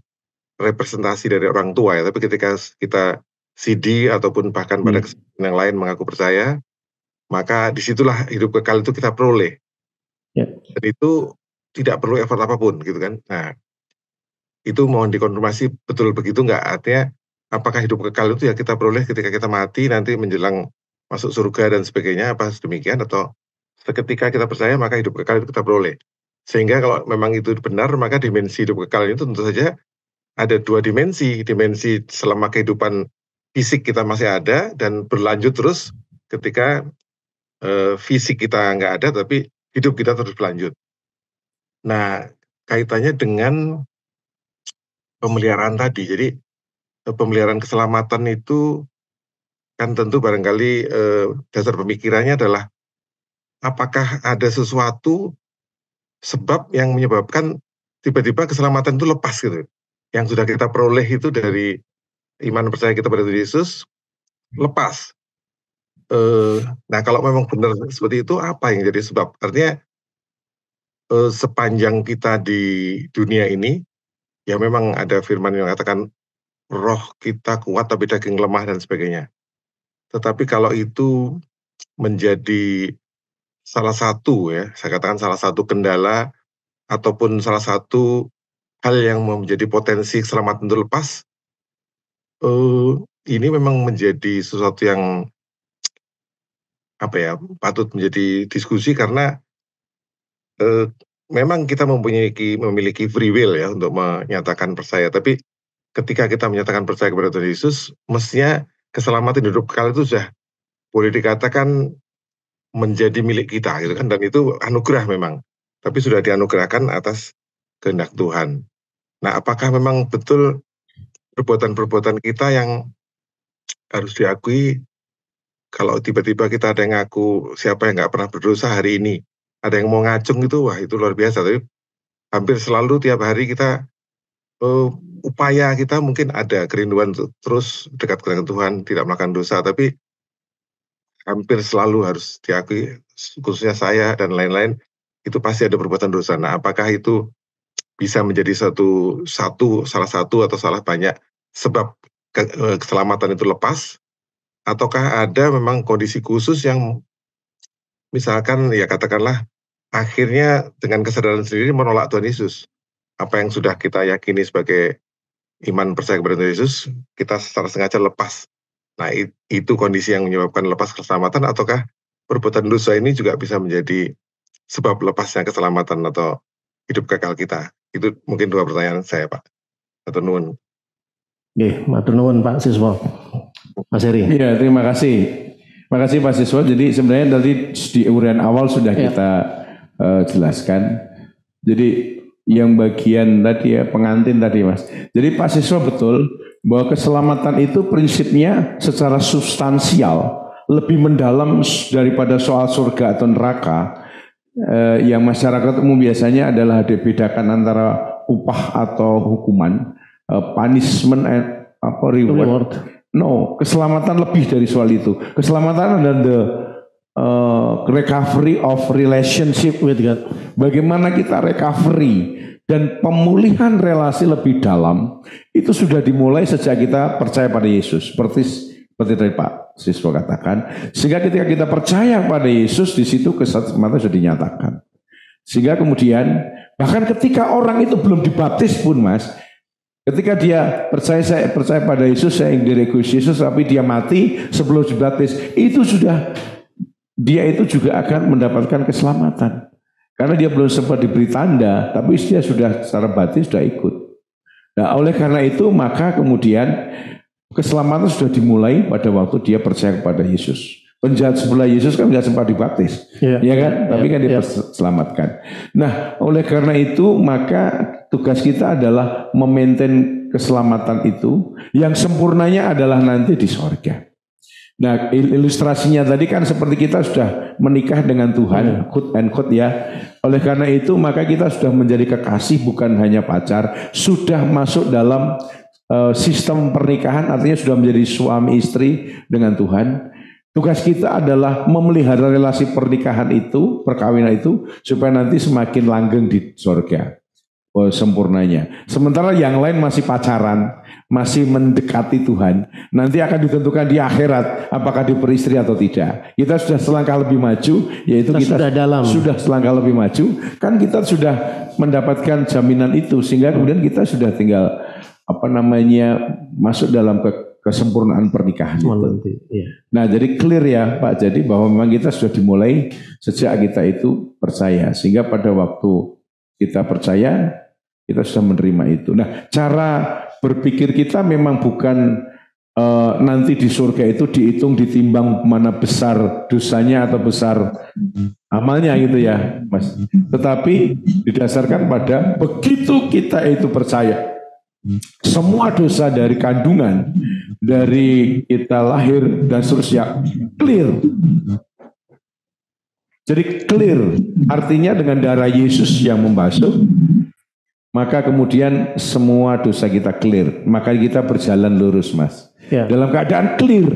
representasi dari orang tua ya, tapi ketika kita CD ataupun bahkan pada kesempatan yang lain mengaku percaya, maka disitulah hidup kekal itu kita peroleh. Dan itu tidak perlu effort apapun gitu kan. Nah, itu mohon dikonfirmasi betul begitu nggak? Artinya apakah hidup kekal itu ya kita peroleh ketika kita mati nanti menjelang masuk surga dan sebagainya, apa demikian, atau seketika kita percaya maka hidup kekal itu kita peroleh. Sehingga kalau memang itu benar, maka dimensi hidup kekal itu tentu saja ada dua dimensi selama kehidupan fisik kita masih ada dan berlanjut terus ketika fisik kita nggak ada tapi hidup kita terus berlanjut. Nah, kaitannya dengan pemeliharaan tadi. Jadi pemeliharaan keselamatan itu kan tentu barangkali dasar pemikirannya adalah apakah ada sesuatu sebab yang menyebabkan tiba-tiba keselamatan itu lepas gitu. Yang sudah kita peroleh itu dari iman percaya kita pada Yesus lepas. Nah kalau memang benar seperti itu, apa yang jadi sebab? Artinya sepanjang kita di dunia ini, ya memang ada firman yang mengatakan roh kita kuat tapi daging lemah dan sebagainya. Tetapi kalau itu menjadi salah satu ya, saya katakan salah satu kendala ataupun salah satu hal yang menjadi potensi keselamatan itu lepas, ini memang menjadi sesuatu yang patut menjadi diskusi karena memang kita memiliki free will ya untuk menyatakan percaya. Tapi ketika kita menyatakan percaya kepada Tuhan Yesus, mestinya keselamatan hidup kekal itu sudah boleh dikatakan menjadi milik kita gitu kan, dan itu anugerah memang. Tapi sudah dianugerahkan atas kehendak Tuhan. Nah, apakah memang betul perbuatan-perbuatan kita yang harus diakui? Kalau tiba-tiba kita ada yang ngaku siapa yang nggak pernah berdosa hari ini, ada yang mau ngacung itu, wah itu luar biasa. Tapi hampir selalu tiap hari kita upaya kita mungkin ada kerinduan untuk terus dekat dengan Tuhan, tidak melakukan dosa, tapi hampir selalu harus diakui, khususnya saya dan lain-lain, itu pasti ada perbuatan dosa. Nah, apakah itu bisa menjadi salah satu atau salah banyak sebab keselamatan itu lepas, ataukah ada memang kondisi khusus yang misalkan ya katakanlah akhirnya dengan kesadaran sendiri menolak Tuhan Yesus. Apa yang sudah kita yakini sebagai iman percaya kepada Tuhan Yesus, kita secara sengaja lepas. Nah, itu kondisi yang menyebabkan lepas keselamatan, ataukah perbuatan dosa ini juga bisa menjadi sebab lepasnya keselamatan atau hidup kekal kita? Itu mungkin dua pertanyaan saya, Pak. Matur nuwun. Nggih, matur nuwun Pak Siswa. Mas Heri. Iya, terima kasih. Terima kasih Pak Siswa. Jadi sebenarnya tadi di uraian awal sudah kita jelaskan. Jadi yang bagian tadi ya, pengantin tadi Mas. Jadi Pak Siswa betul bahwa keselamatan itu prinsipnya secara substansial lebih mendalam daripada soal surga atau neraka. Yang masyarakat umum biasanya adalah dibedakan antara upah atau hukuman, punishment and reward. No, keselamatan lebih dari soal itu. Keselamatan adalah the recovery of relationship with God. Bagaimana kita recovery dan pemulihan relasi lebih dalam itu sudah dimulai sejak kita percaya pada Yesus. Seperti tadi Pak Siswa katakan, sehingga ketika kita percaya pada Yesus, di situ keselamatan sudah dinyatakan. Sehingga kemudian bahkan ketika orang itu belum dibaptis pun Mas, ketika dia saya percaya pada Yesus, saya direkuis Yesus, tapi dia mati sebelum dibaptis, itu sudah dia itu juga akan mendapatkan keselamatan. Karena dia belum sempat diberi tanda, tapi dia sudah secara batin sudah ikut. Nah, oleh karena itu maka kemudian keselamatan sudah dimulai pada waktu dia percaya kepada Yesus. Penjahat sebelah Yesus kan tidak sempat dibaptis, ya kan? Tapi kan dia diselamatkan. Nah, oleh karena itu maka tugas kita adalah memaintain keselamatan itu, yang sempurnanya adalah nanti di sorga. Nah, ilustrasinya tadi kan seperti kita sudah menikah dengan Tuhan, quote and quote ya. Oleh karena itu maka kita sudah menjadi kekasih, bukan hanya pacar, sudah masuk dalam sistem pernikahan, artinya sudah menjadi suami istri dengan Tuhan. Tugas kita adalah memelihara relasi pernikahan itu, perkawinan itu, supaya nanti semakin langgeng di surga sempurnanya. Sementara yang lain masih pacaran, masih mendekati Tuhan, nanti akan ditentukan di akhirat apakah diperistri atau tidak. Kita sudah selangkah lebih maju, yaitu kita sudah selangkah lebih maju, kan kita sudah mendapatkan jaminan itu, sehingga kemudian kita sudah tinggal masuk dalam kesempurnaan pernikahan itu. Nah, jadi clear ya Pak, jadi bahwa memang kita sudah dimulai sejak kita itu percaya, sehingga pada waktu kita percaya kita sudah menerima itu. Nah, cara berpikir kita memang bukan nanti di surga itu dihitung, ditimbang mana besar dosanya atau besar amalnya gitu ya Mas. Tetapi didasarkan pada begitu kita itu percaya, semua dosa dari kandungan, dari kita lahir dan seterusnya clear. Jadi clear, artinya dengan darah Yesus yang membasuh, maka kemudian semua dosa kita clear. Maka kita berjalan lurus Mas. Ya. Dalam keadaan clear.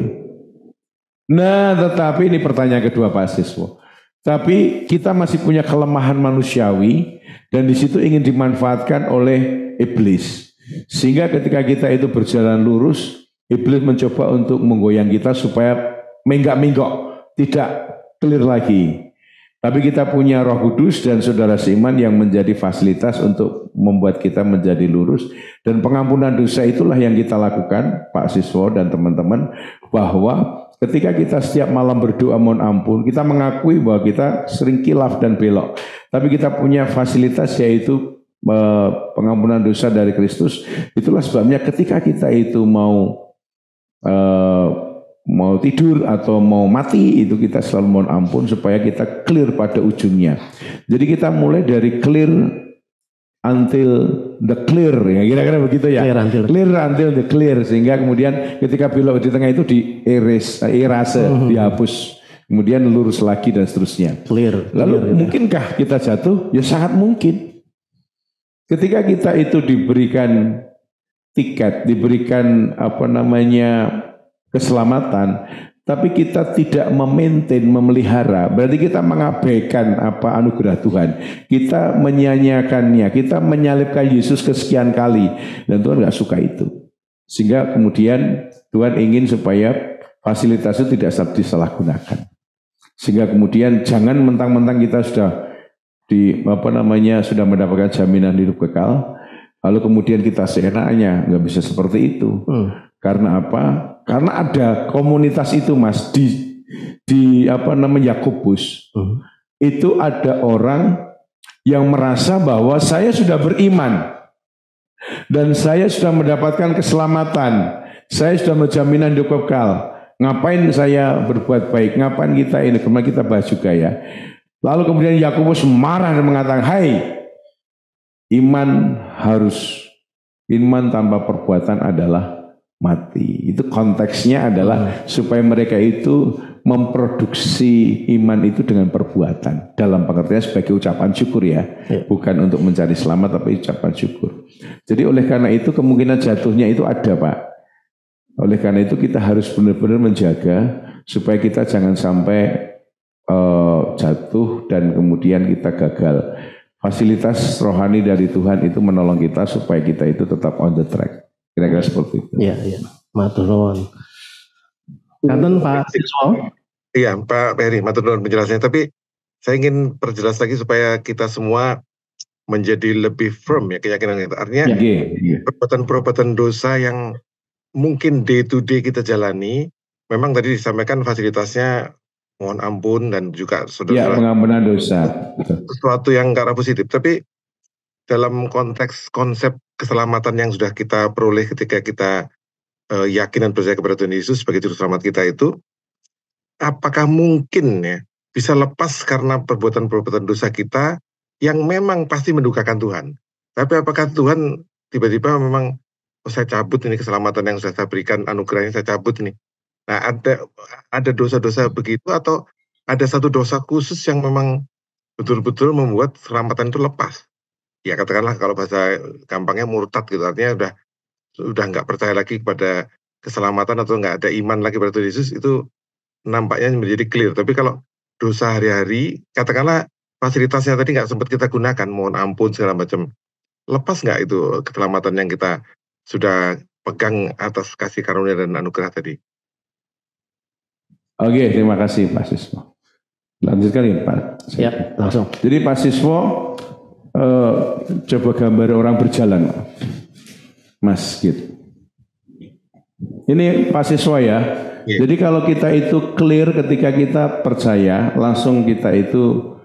Nah, tetapi ini pertanyaan kedua Pak Siswo. Tapi kita masih punya kelemahan manusiawi, dan di situ ingin dimanfaatkan oleh iblis. Sehingga ketika kita itu berjalan lurus, iblis mencoba untuk menggoyang kita supaya menggak-menggok, tidak clear lagi. Tapi kita punya Roh Kudus dan saudara seiman yang menjadi fasilitas untuk membuat kita menjadi lurus. Dan pengampunan dosa itulah yang kita lakukan, Pak Siswo dan teman-teman, bahwa ketika kita setiap malam berdoa mohon ampun, kita mengakui bahwa kita sering kilaf dan belok. Tapi kita punya fasilitas, yaitu pengampunan dosa dari Kristus. Itulah sebabnya ketika kita itu mau tidur atau mau mati, itu kita selalu mohon ampun supaya kita clear pada ujungnya. Jadi kita mulai dari clear until the clear, ya kira-kira begitu ya. Clear until the clear, sehingga kemudian ketika belok di tengah itu erase, dihapus, kemudian lurus lagi dan seterusnya. Lalu mungkinkah kita jatuh? Ya sangat mungkin. Ketika kita itu diberikan tiket, diberikan keselamatan, tapi kita tidak memaintain, memelihara, berarti kita mengabaikan anugerah Tuhan. Kita menyanyiakannya, kita menyalibkan Yesus kesekian kali, dan Tuhan nggak suka itu. Sehingga kemudian Tuhan ingin supaya fasilitas itu tidak disalahgunakan. Sehingga kemudian jangan mentang-mentang kita sudah sudah mendapatkan jaminan hidup kekal, lalu kemudian kita seenaknya, nggak bisa seperti itu. Karena apa? Karena ada komunitas itu Mas di Yakobus. Itu ada orang yang merasa bahwa saya sudah beriman dan saya sudah mendapatkan keselamatan, saya sudah menjaminan hidup kekal. Ngapain saya berbuat baik? Ngapain kita ini? Kemarin kita bahas juga ya. Lalu kemudian Yakobus marah dan mengatakan, "Hai, iman tanpa perbuatan adalah mati." Itu konteksnya adalah supaya mereka itu memproduksi iman itu dengan perbuatan, dalam pengertian sebagai ucapan syukur ya. Bukan untuk mencari selamat, tapi ucapan syukur. Jadi oleh karena itu kemungkinan jatuhnya itu ada Pak. Oleh karena itu kita harus benar-benar menjaga supaya kita jangan sampai jatuh dan kemudian kita gagal. Fasilitas rohani dari Tuhan itu menolong kita supaya kita itu tetap on the track. Kira-kira seperti itu. Iya. Matur nuwun. Kanten Pak Siswo. Iya Pak Peri, matur nuwun penjelasannya. Tapi saya ingin perjelas lagi supaya kita semua menjadi lebih firm ya keyakinan kita. Artinya perbuatan-perbuatan dosa yang mungkin day to day kita jalani, memang tadi disampaikan fasilitasnya mohon ampun dan juga saudara pengampunan dosa. Sesuatu yang ke arah positif. Tapi dalam konteks konsep keselamatan yang sudah kita peroleh ketika kita yakin dan percaya kepada Tuhan Yesus sebagai juru selamat kita itu, apakah mungkin ya bisa lepas karena perbuatan-perbuatan dosa kita yang memang pasti mendukakan Tuhan. Tapi apakah Tuhan tiba-tiba memang saya cabut ini keselamatan yang sudah saya berikan, anugerahnya saya cabut ini. Nah, ada dosa-dosa begitu atau ada satu dosa khusus yang memang betul-betul membuat keselamatan itu lepas? Ya katakanlah kalau bahasa gampangnya murtad gitu, artinya udah nggak percaya lagi kepada keselamatan atau nggak ada iman lagi pada Tuhan Yesus, itu nampaknya menjadi clear. Tapi kalau dosa hari-hari, katakanlah fasilitasnya tadi nggak sempat kita gunakan, mohon ampun segala macam, lepas nggak itu keselamatan yang kita sudah pegang atas kasih karunia dan anugerah tadi? Oke, terima kasih Pak Siswo. Lanjutkan ya Pak. Ya, langsung. Jadi Pak Siswo, coba gambar orang berjalan, Mas gitu. Ini Pak Siswo ya. Yeah. Jadi kalau kita itu clear ketika kita percaya, langsung kita itu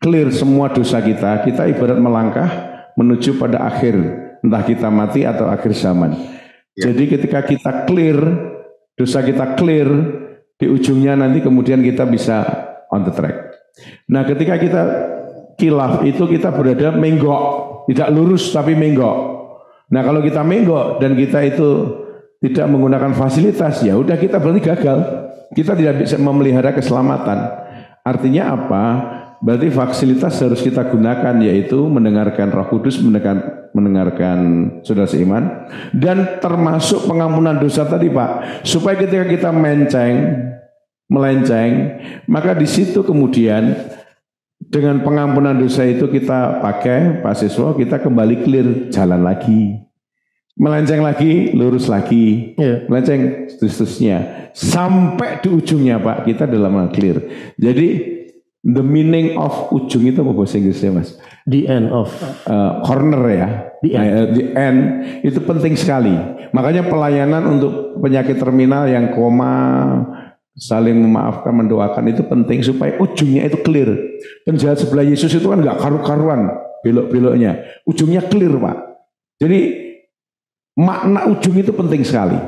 clear semua dosa kita ibarat melangkah menuju pada akhir, entah kita mati atau akhir zaman. Yeah. Jadi ketika kita clear, dosa kita clear, di ujungnya nanti kemudian kita bisa on the track. Nah ketika kita kilaf itu kita berada menggok, tidak lurus tapi menggok. Nah kalau kita menggok dan kita itu tidak menggunakan fasilitas, ya udah kita berarti gagal. Kita tidak bisa memelihara keselamatan. Artinya apa? Berarti fasilitas harus kita gunakan, yaitu mendengarkan Roh Kudus, mendengarkan saudara seiman, dan termasuk pengampunan dosa tadi Pak. Supaya ketika kita melenceng, maka di situ kemudian dengan pengampunan dosa itu kita pakai Pak Siswo, kita kembali clear, jalan lagi. Melenceng lagi, lurus lagi, melenceng seterusnya sampai di ujungnya Pak, kita dalam hal clear. Jadi the meaning of ujung itu apa bahasa Inggrisnya Mas? The end of corner ya. The end itu penting sekali. Makanya pelayanan untuk penyakit terminal yang koma, saling memaafkan, mendoakan itu penting supaya ujungnya itu clear. Penjahat sebelah Yesus itu kan nggak karu-karuan belok-beloknya, ujungnya clear Pak. Jadi makna ujung itu penting sekali.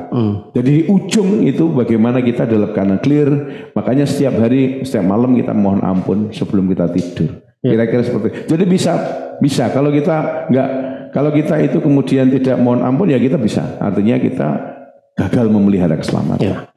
Jadi di ujung itu bagaimana kita dalam keadaan clear. Makanya setiap hari, setiap malam kita mohon ampun sebelum kita tidur. Kira-kira seperti itu. Jadi bisa. Kalau kita itu kemudian tidak mohon ampun, ya kita bisa. Artinya kita gagal memelihara keselamatan.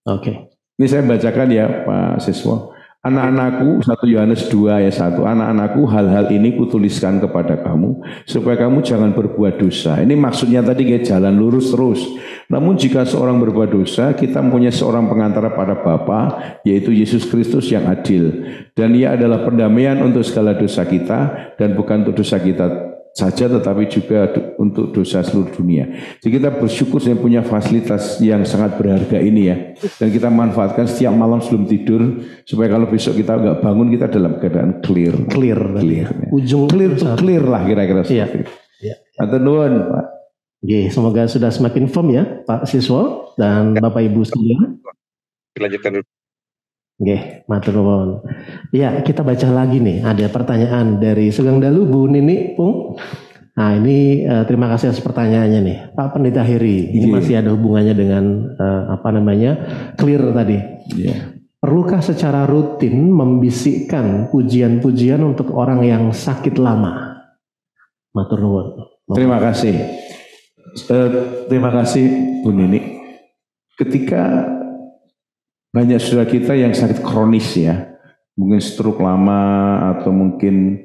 Oke. Ini saya bacakan ya Pak Siswo. Anak-anakku, 1 Yohanes 2 ayat 1, anak-anakku hal-hal ini kutuliskan kepada kamu supaya kamu jangan berbuat dosa. Ini maksudnya tadi kayak jalan lurus terus. Namun jika seorang berbuat dosa, kita mempunyai seorang pengantara pada Bapa, yaitu Yesus Kristus yang adil. Dan ia adalah pendamaian untuk segala dosa kita, dan bukan untuk dosa kita saja tetapi juga untuk dosa seluruh dunia. Jadi kita bersyukur saya punya fasilitas yang sangat berharga ini ya, dan kita manfaatkan setiap malam sebelum tidur supaya kalau besok kita nggak bangun kita dalam keadaan clear. Ujung clear lah kira-kira seperti itu. Atur nuwun Pak. Semoga sudah semakin firm ya Pak Siswo dan Bapak Ibu sekalian. Dilanjutkan dulu. Matur nuwun. Ya, kita baca lagi nih. Ada pertanyaan dari Sugeng Dalu Bu Nini Pung. Nah, ini terima kasih atas pertanyaannya nih, Pak Pendeta Heri. Ini masih ada hubungannya dengan clear tadi. Perlukah secara rutin membisikkan pujian-pujian untuk orang yang sakit lama? Matur nuwun. Terima kasih. Terima kasih Bu Nini. Ketika banyak saudara kita yang sakit kronis ya, mungkin stroke lama atau mungkin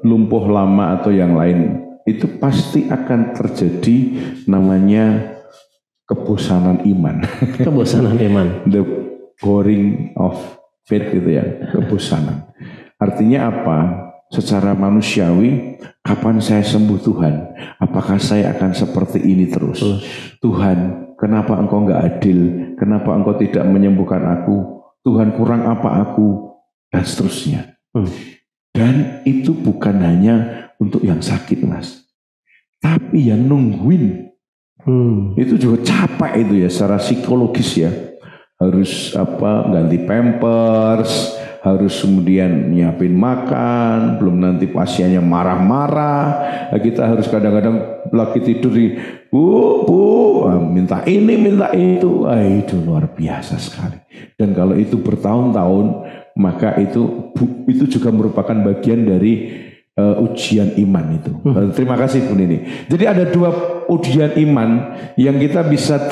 lumpuh lama atau yang lain, itu pasti akan terjadi namanya kebosanan iman. Kebosanan iman. The boring of faith gitu ya, kebosanan. Artinya apa? Secara manusiawi, kapan saya sembuh Tuhan? Apakah saya akan seperti ini terus? Tuhan, kenapa engkau enggak adil? Kenapa engkau tidak menyembuhkan aku? Tuhan, kurang apa aku? Dan seterusnya. Dan itu bukan hanya untuk yang sakit Mas, tapi yang nungguin. Itu juga capek itu ya secara psikologis ya. Harus ganti pampers, harus kemudian nyiapin makan, belum nanti pasiennya marah-marah. Kita harus kadang-kadang lagi tidur di Bu, minta ini, minta itu. Itu luar biasa sekali. Dan kalau itu bertahun-tahun, maka itu juga merupakan bagian dari ujian iman itu. Terima kasih Bu Nini. Jadi ada 2 ujian iman yang kita bisa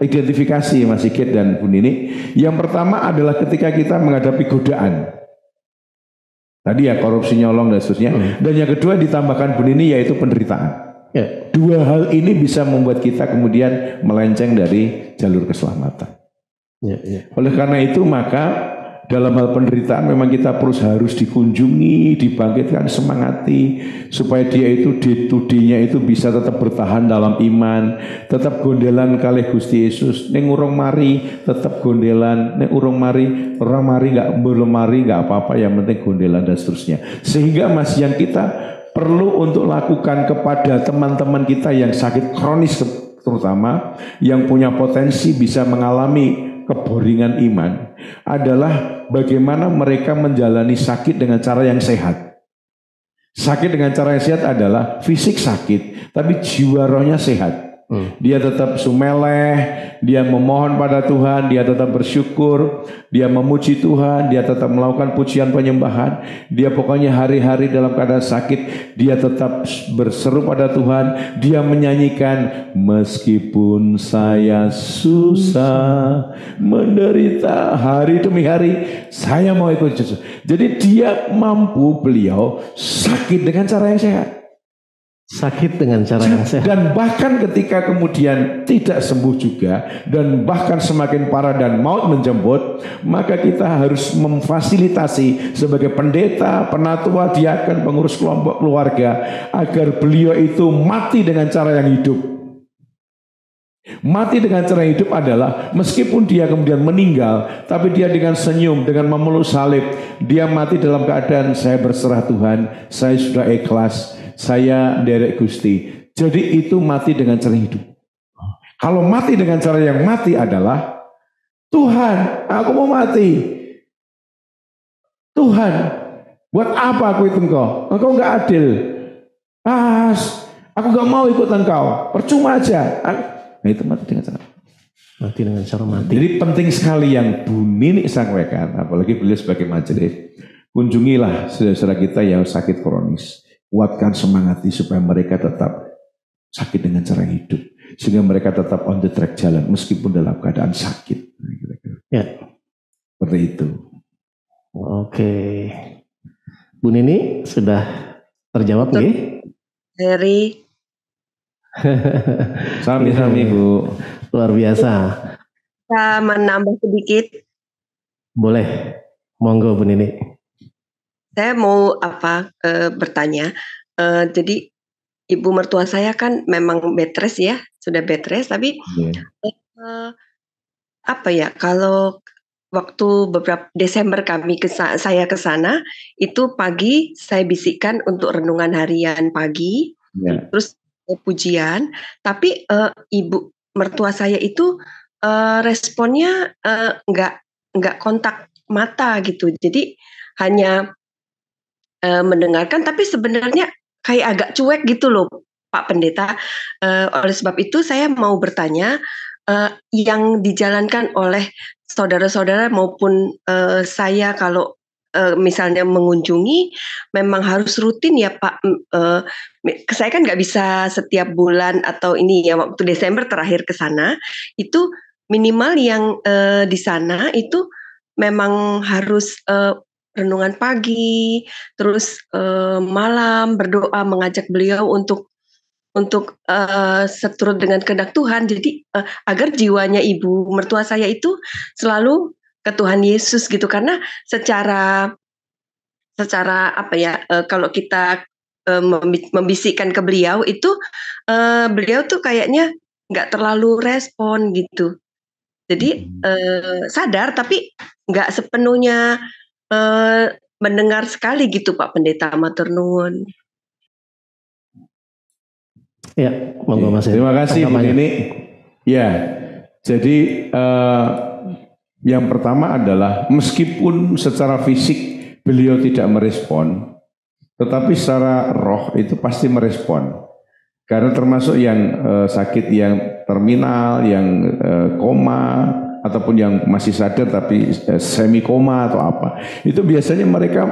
identifikasi Mas Sigit dan Bu Nini. Yang pertama adalah ketika kita menghadapi godaan. Tadi ya korupsi, nyolong dan seterusnya. Dan yang kedua ditambahkan Bu Nini yaitu penderitaan. Ya. 2 hal ini bisa membuat kita kemudian melenceng dari jalur keselamatan. Ya. Oleh karena itu maka dalam hal penderitaan memang kita harus dikunjungi, dibangkitkan, semangati supaya dia itu day-to-day-nya itu bisa tetap bertahan dalam iman, tetap gondelan kalih Gusti Yesus. Ning urung mari tetap gondelan, ning urung mari, orang mari belum mari enggak apa-apa, yang penting gondelan dan seterusnya. Sehingga Mas yang kita perlu untuk lakukan kepada teman-teman kita yang sakit kronis terutama yang punya potensi bisa mengalami keboringan iman adalah bagaimana mereka menjalani sakit dengan cara yang sehat. Sakit dengan cara yang sehat adalah fisik sakit tapi jiwa rohnya sehat. Dia tetap sumeleh, dia memohon pada Tuhan, dia tetap bersyukur, dia memuji Tuhan, dia tetap melakukan pujian penyembahan, dia pokoknya hari-hari dalam keadaan sakit, dia tetap berseru pada Tuhan, dia menyanyikan meskipun saya susah, menderita hari demi hari, saya mau ikut Yesus. Jadi dia mampu, beliau sakit dengan cara yang sehat. Sakit dengan cara yang sehat. Dan bahkan ketika kemudian tidak sembuh juga dan bahkan semakin parah dan maut menjemput, maka kita harus memfasilitasi sebagai pendeta, penatua, diaken, pengurus kelompok keluarga agar beliau itu mati dengan cara yang hidup. Mati dengan cara hidup adalah meskipun dia kemudian meninggal, tapi dia dengan senyum, dengan memeluk salib, dia mati dalam keadaan saya berserah Tuhan, saya sudah ikhlas, saya derek Gusti. Jadi itu mati dengan cara hidup. Kalau mati dengan cara yang mati adalah Tuhan, aku mau mati. Tuhan, buat apa aku ikut engkau? Engkau enggak adil. Aku enggak mau ikut engkau. Percuma aja. Nah itu mati dengan cara mati. Jadi penting sekali yang Bu Nini sampaikan, apalagi beliau sebagai majelis, kunjungilah saudara-saudara kita yang sakit kronis, kuatkan semangati supaya mereka tetap sakit dengan cara hidup, sehingga mereka tetap on the track jalan meskipun dalam keadaan sakit. Ya, seperti itu. Oke, Bu Nini sudah terjawab nih? Dari Sami-sami Bu. Luar biasa. Bisa menambah sedikit? Boleh, monggo Bu Nini. Saya mau bertanya. Jadi ibu mertua saya kan memang bed rest ya, sudah bed rest, tapi kalau waktu beberapa Desember saya ke sana, itu pagi saya bisikkan untuk renungan harian pagi, terus pujian, tapi ibu mertua saya itu responnya nggak kontak mata gitu, jadi hanya mendengarkan, tapi sebenarnya kayak agak cuek gitu loh Pak Pendeta. Oleh sebab itu saya mau bertanya, yang dijalankan oleh saudara-saudara maupun saya kalau misalnya mengunjungi, memang harus rutin ya Pak. Saya kan nggak bisa setiap bulan atau ini ya, waktu Desember terakhir ke sana, itu minimal yang di sana itu memang harus renungan pagi, terus malam berdoa mengajak beliau untuk seturut dengan kehendak Tuhan. Jadi agar jiwanya ibu mertua saya itu selalu ke Tuhan Yesus gitu, karena secara kalau kita membisikkan ke beliau itu beliau tuh kayaknya nggak terlalu respon gitu. Jadi sadar tapi nggak sepenuhnya mendengar sekali gitu Pak Pendeta. Matur nuwun. Ya, monggo Mas. Terima kasih Bu Nini. Ya, jadi yang pertama adalah meskipun secara fisik beliau tidak merespon, tetapi secara roh itu pasti merespon. Karena termasuk yang sakit yang terminal, yang koma, ataupun yang masih sadar tapi semi koma atau apa, itu biasanya mereka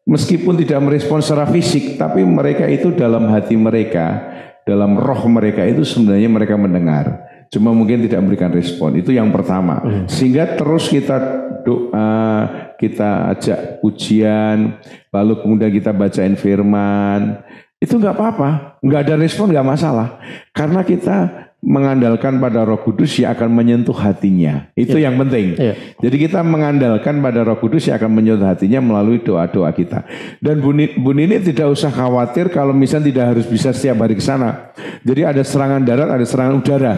meskipun tidak merespon secara fisik, tapi mereka itu dalam hati mereka, dalam roh mereka itu sebenarnya mereka mendengar. Cuma mungkin tidak memberikan respon. Itu yang pertama. Sehingga terus kita doa, kita ajak pujian, lalu kemudian kita bacain firman. Itu nggak apa-apa, nggak ada respon nggak masalah. Karena kita mengandalkan pada Roh Kudus yang akan menyentuh hatinya. Itu yang penting. Jadi kita mengandalkan pada Roh Kudus yang akan menyentuh hatinya melalui doa-doa kita. Dan Bu Nini tidak usah khawatir kalau misalnya tidak harus bisa setiap hari ke sana. Jadi ada serangan darat, ada serangan udara.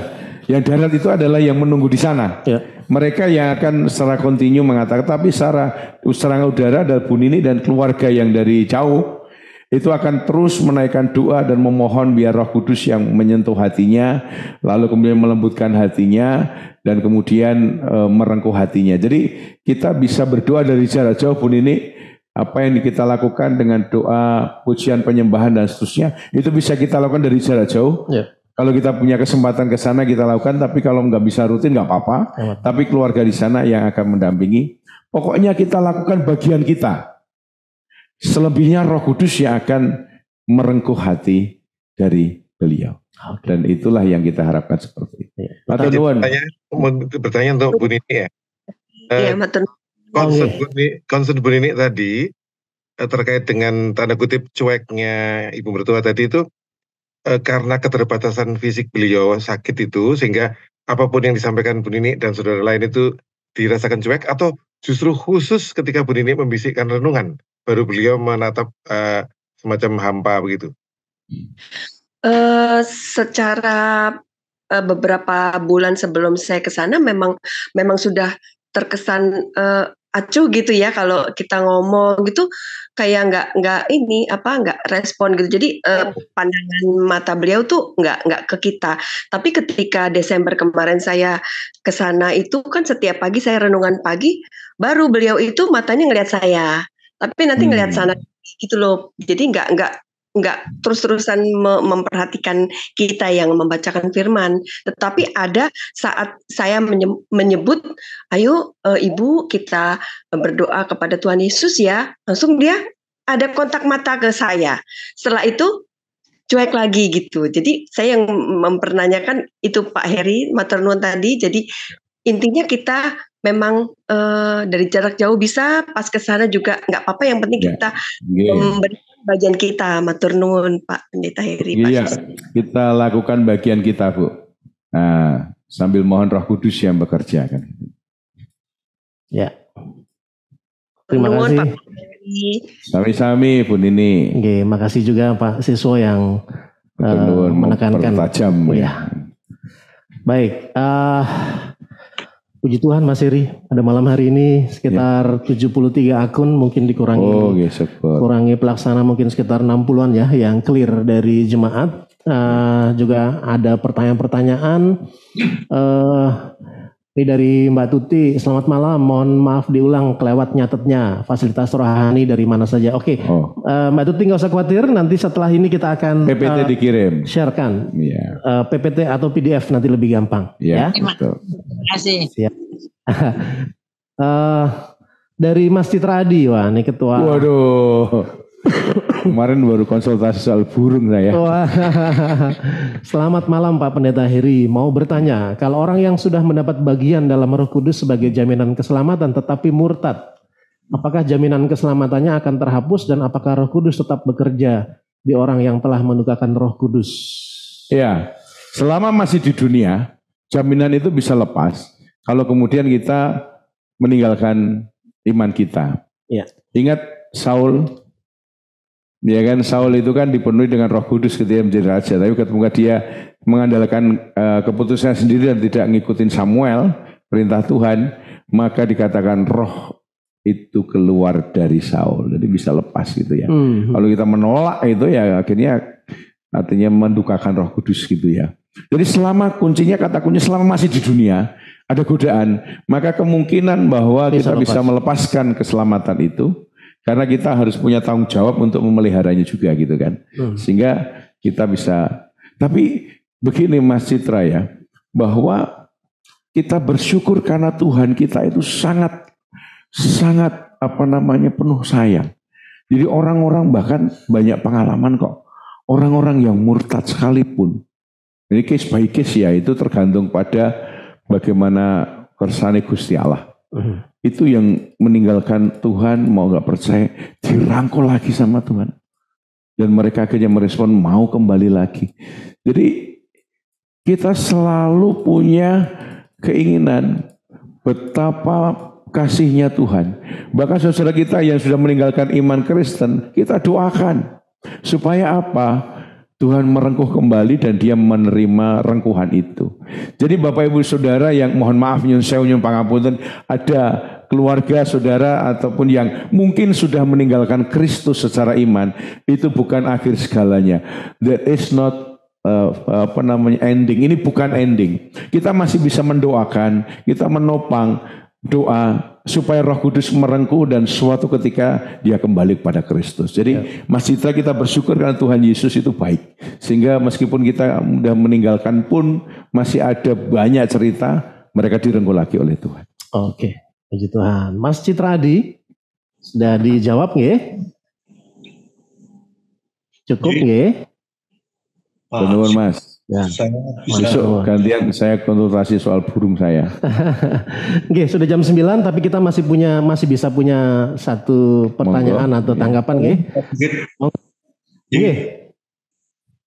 Yang darat itu adalah yang menunggu di sana. Mereka yang akan secara kontinu mengatakan, tapi secara serangan udara dari Bu Nini dan keluarga yang dari jauh, itu akan terus menaikkan doa dan memohon biar Roh Kudus yang menyentuh hatinya, lalu kemudian melembutkan hatinya, dan kemudian merengkuh hatinya. Jadi kita bisa berdoa dari jarak jauh, Bu Nini. Apa yang kita lakukan dengan doa, pujian, penyembahan, dan seterusnya, itu bisa kita lakukan dari jarak jauh. Kalau kita punya kesempatan ke sana kita lakukan, tapi kalau nggak bisa rutin nggak apa-apa. Tapi keluarga di sana yang akan mendampingi. Pokoknya kita lakukan bagian kita. Selebihnya Roh Kudus yang akan merengkuh hati dari beliau. Dan itulah yang kita harapkan seperti itu. Bertanya untuk Bu Nini ya. Concern Bu Nini tadi terkait dengan tanda kutip cueknya Ibu Mertua tadi itu, karena keterbatasan fisik beliau sakit itu sehingga apapun yang disampaikan Bu Nini dan saudara lain itu dirasakan cuek, atau justru khusus ketika Bu Nini membisikkan renungan baru beliau menatap semacam hampa begitu? Secara beberapa bulan sebelum saya ke sana memang sudah terkesan acuh gitu ya, kalau kita ngomong gitu kayak nggak respon gitu. Jadi pandangan mata beliau tuh nggak ke kita. Tapi ketika Desember kemarin saya ke sana itu kan setiap pagi saya renungan pagi, baru beliau itu matanya ngelihat saya, tapi nanti ngelihat sana gitu loh. Jadi nggak terus-terusan memperhatikan kita yang membacakan firman, tetapi ada saat saya menyebut, ayo Ibu kita berdoa kepada Tuhan Yesus ya, langsung dia ada kontak mata ke saya. Setelah itu cuek lagi gitu. Jadi saya yang mempertanyakan itu Pak Heri matur nuwun tadi. Jadi intinya kita memang dari jarak jauh bisa, pas ke sana juga nggak apa-apa, yang penting kita memberi bagian kita. Matur nuwun Pak Pendeta Heri. Iya, kita lakukan bagian kita, Bu. Nah, sambil mohon Roh Kudus yang bekerja kan. Ya. Terima kasih Pak Heri. Sami-sami Bu Nini. Oke, makasih juga Pak Siswo yang menekankan tajam. Ya. Baik, puji Tuhan Mas Heri, pada malam hari ini sekitar 73 akun mungkin dikurangi, kurangi pelaksana mungkin sekitar 60-an ya yang clear dari jemaat. Juga ada pertanyaan-pertanyaan. Ini dari Mbak Tuti, selamat malam, mohon maaf diulang kelewat nyatetnya, fasilitas rohani dari mana saja. Oke, Mbak Tuti nggak usah khawatir, nanti setelah ini kita akan PPT dikirim, sharekan PPT atau PDF nanti lebih gampang. Ya. Terima kasih. Siap. Dari Mas Citra Adi, wah ini ketua. Waduh. Kemarin baru konsultasi soal burung saya. Selamat malam Pak Pendeta Heri. Mau bertanya, kalau orang yang sudah mendapat bagian dalam Roh Kudus sebagai jaminan keselamatan tetapi murtad, apakah jaminan keselamatannya akan terhapus dan apakah Roh Kudus tetap bekerja di orang yang telah menukarkan Roh Kudus? Ya, selama masih di dunia, jaminan itu bisa lepas kalau kemudian kita meninggalkan iman kita. Ya. Ingat Saul. Ya kan, Saul itu kan dipenuhi dengan Roh Kudus ketika menjadi raja, tapi ketika dia mengandalkan keputusannya sendiri dan tidak ngikutin Samuel, perintah Tuhan, maka dikatakan roh itu keluar dari Saul, jadi bisa lepas gitu ya. Kalau kita menolak itu ya akhirnya artinya mendukakan Roh Kudus gitu ya. Jadi selama kata kuncinya selama masih di dunia ada godaan, maka kemungkinan bahwa kita bisa melepaskan keselamatan itu. Karena kita harus punya tanggung jawab untuk memeliharanya juga gitu kan. Sehingga kita bisa, tapi begini Mas Citra ya, bahwa kita bersyukur karena Tuhan kita itu sangat penuh sayang. Jadi orang-orang bahkan banyak pengalaman kok. Orang-orang yang murtad sekalipun. Ini case by case ya, itu tergantung pada bagaimana kersane Gusti Allah. Itu yang meninggalkan Tuhan, mau gak percaya, dirangkul lagi sama Tuhan. Dan mereka akhirnya merespon mau kembali lagi. Jadi kita selalu punya keinginan betapa kasihnya Tuhan. Bahkan saudara kita yang sudah meninggalkan iman Kristen, kita doakan. Supaya apa? Tuhan merengkuh kembali dan dia menerima rengkuhan itu. Jadi Bapak Ibu Saudara yang mohon maaf nyun sewu nyun pangapunten, ada keluarga saudara ataupun yang mungkin sudah meninggalkan Kristus secara iman, itu bukan akhir segalanya. That is not ending. Ini bukan ending. Kita masih bisa mendoakan, kita menopang doa supaya Roh Kudus merengkuh dan suatu ketika dia kembali kepada Kristus. Jadi Mas Citra, kita bersyukur karena Tuhan Yesus itu baik. Sehingga meskipun kita sudah meninggalkan pun masih ada banyak cerita mereka direngkuh lagi oleh Tuhan. Oke, puji Tuhan. Mas Citra Adi sudah dijawab nggih? Cukup nggih? Benar Mas. Ya. Besok gantian saya konsultasi soal burung saya. Oke, sudah jam 9 tapi kita masih bisa punya satu pertanyaan atau tanggapan nggih. Nggih.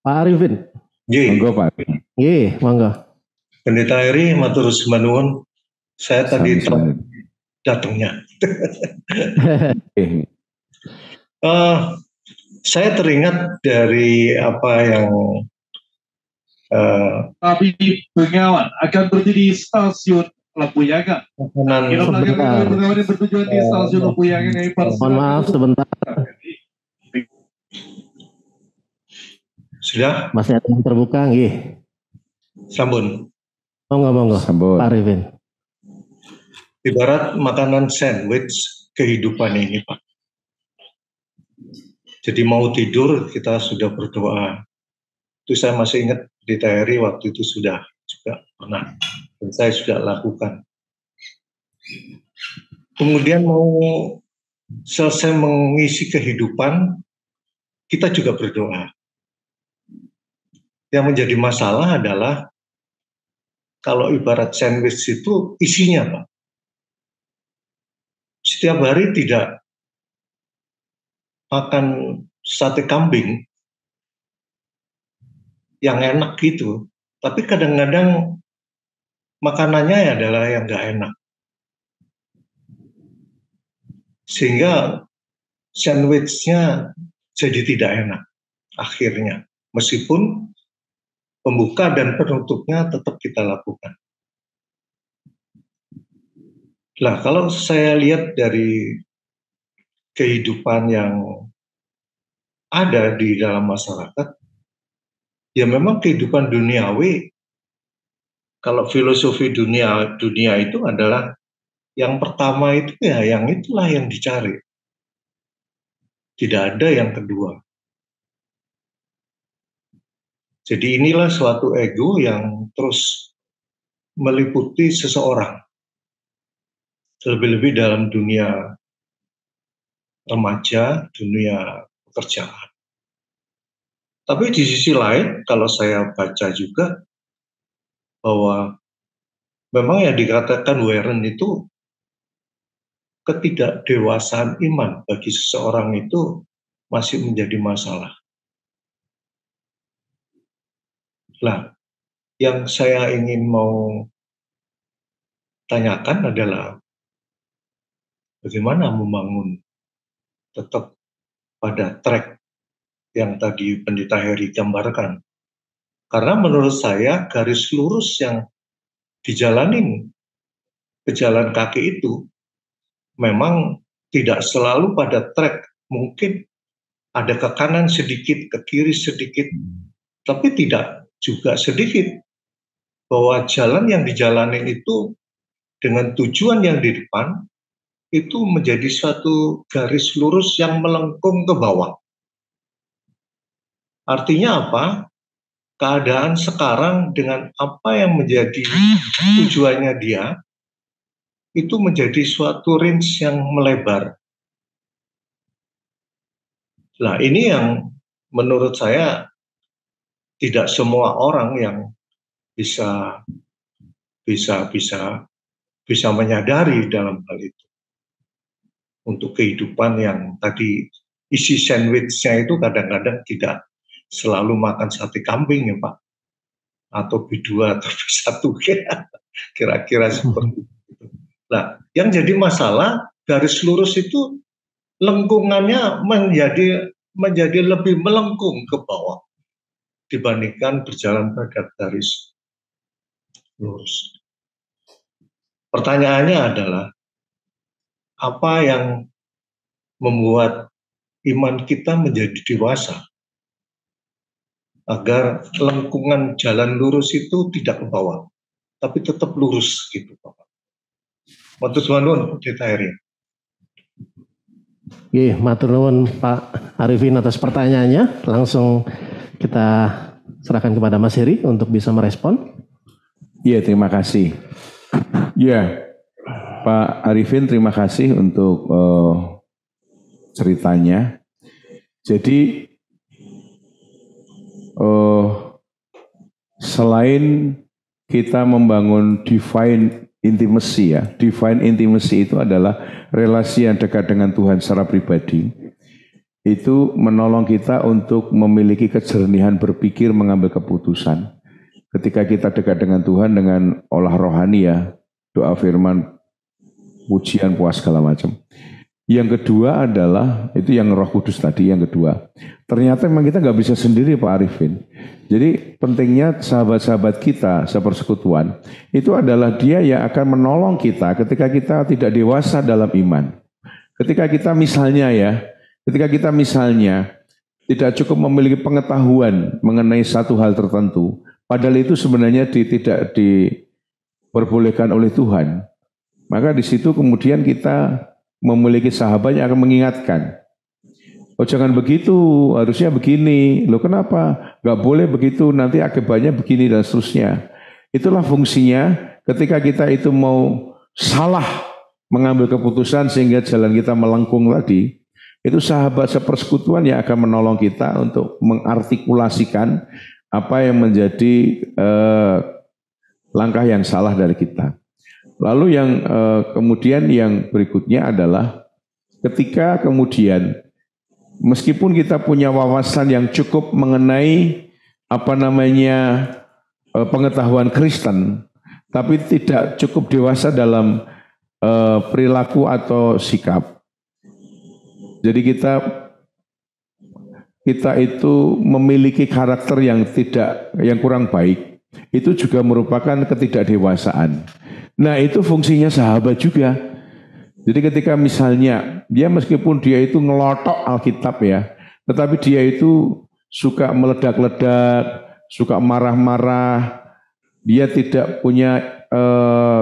Pak Arifin. Monggo Pak. Nggih, monggo. Pendeta Eri matur nuwun. Saya tadi datangnya. Saya teringat dari apa yang tapi Bengawan akan berdiri di stasiun Lampuyangan. Bengawan bertujuan di stasiun Lampuyangan. Mohon maaf sebentar. Sudah? Masih ada yang terbuka, nggih. Sambun. Monggo. Sambun. Pak Arifin. Ibarat makanan sandwich kehidupan ini, Pak. Jadi mau tidur kita sudah berdoa. Itu saya masih ingat di TRI waktu itu sudah juga pernah dan saya sudah lakukan. Kemudian mau selesai mengisi kehidupan, kita juga berdoa. Yang menjadi masalah adalah kalau ibarat sandwich itu isinya, Pak. Setiap hari tidak makan sate kambing yang enak gitu, tapi kadang-kadang makanannya adalah yang nggak enak, sehingga sandwichnya jadi tidak enak akhirnya, meskipun pembuka dan penutupnya tetap kita lakukan. Nah, kalau saya lihat dari kehidupan yang ada di dalam masyarakat, ya memang kehidupan duniawi, kalau filosofi dunia itu adalah yang pertama itu ya yang itulah yang dicari. Tidak ada yang kedua. Jadi inilah suatu ego yang terus meliputi seseorang. Lebih-lebih dalam dunia remaja, dunia pekerjaan. Tapi di sisi lain, kalau saya baca juga bahwa memang yang dikatakan Warren itu ketidakdewasaan iman bagi seseorang itu masih menjadi masalah. Nah, yang saya ingin mau tanyakan adalah bagaimana membangun tetap pada track yang tadi Pendeta Heri gambarkan. Karena menurut saya garis lurus yang dijalanin pejalan kaki itu memang tidak selalu pada track. Mungkin ada ke kanan sedikit, ke kiri sedikit, tapi tidak juga sedikit. Bahwa jalan yang dijalanin itu dengan tujuan yang di depan itu menjadi suatu garis lurus yang melengkung ke bawah. Artinya apa? Keadaan sekarang dengan apa yang menjadi tujuannya dia, itu menjadi suatu range yang melebar. Nah, ini yang menurut saya tidak semua orang yang bisa menyadari dalam hal itu. Untuk kehidupan yang tadi isi sandwichnya itu kadang-kadang tidak selalu makan sate kambing ya Pak, atau B2 atau B1 kira-kira seperti itu. Nah, yang jadi masalah garis lurus itu lengkungannya menjadi lebih melengkung ke bawah dibandingkan berjalan pada garis lurus. Pertanyaannya adalah, apa yang membuat iman kita menjadi dewasa agar lengkungan jalan lurus itu tidak ke bawah, tapi tetap lurus gitu Bapak. Matur nuwun Pendeta Heri. Matur nuwun Pak Arifin atas pertanyaannya. Langsung kita serahkan kepada Mas Heri untuk bisa merespon. Iya, terima kasih. Ya, Pak Arifin, terima kasih untuk ceritanya. Jadi selain kita membangun divine intimacy ya, divine intimacy itu adalah relasi yang dekat dengan Tuhan secara pribadi. Itu menolong kita untuk memiliki kejernihan berpikir, mengambil keputusan. Ketika kita dekat dengan Tuhan dengan olah rohani ya, doa firman, pujian, puas segala macam. Yang kedua adalah, itu yang Roh Kudus tadi, yang kedua. Ternyata memang kita nggak bisa sendiri Pak Arifin. Jadi pentingnya sahabat-sahabat kita, sepersekutuan, itu adalah dia yang akan menolong kita ketika kita tidak dewasa dalam iman. Ketika kita misalnya tidak cukup memiliki pengetahuan mengenai satu hal tertentu, padahal itu sebenarnya tidak diperbolehkan oleh Tuhan. Maka di situ kemudian kita memiliki sahabat yang akan mengingatkan. Oh jangan begitu, harusnya begini. Loh kenapa? Gak boleh begitu, nanti akibatnya begini dan seterusnya. Itulah fungsinya ketika kita itu mau salah mengambil keputusan sehingga jalan kita melengkung tadi. Itu sahabat sepersekutuan yang akan menolong kita untuk mengartikulasikan apa yang menjadi langkah yang salah dari kita. Lalu yang kemudian yang berikutnya adalah ketika kemudian meskipun kita punya wawasan yang cukup mengenai pengetahuan Kristen, tapi tidak cukup dewasa dalam perilaku atau sikap. Jadi kita itu memiliki karakter yang kurang baik, itu juga merupakan ketidakdewasaan. Nah itu fungsinya sahabat juga. Jadi ketika misalnya dia meskipun dia itu ngelotok Alkitab ya, tetapi dia itu suka meledak-ledak, suka marah-marah, dia tidak punya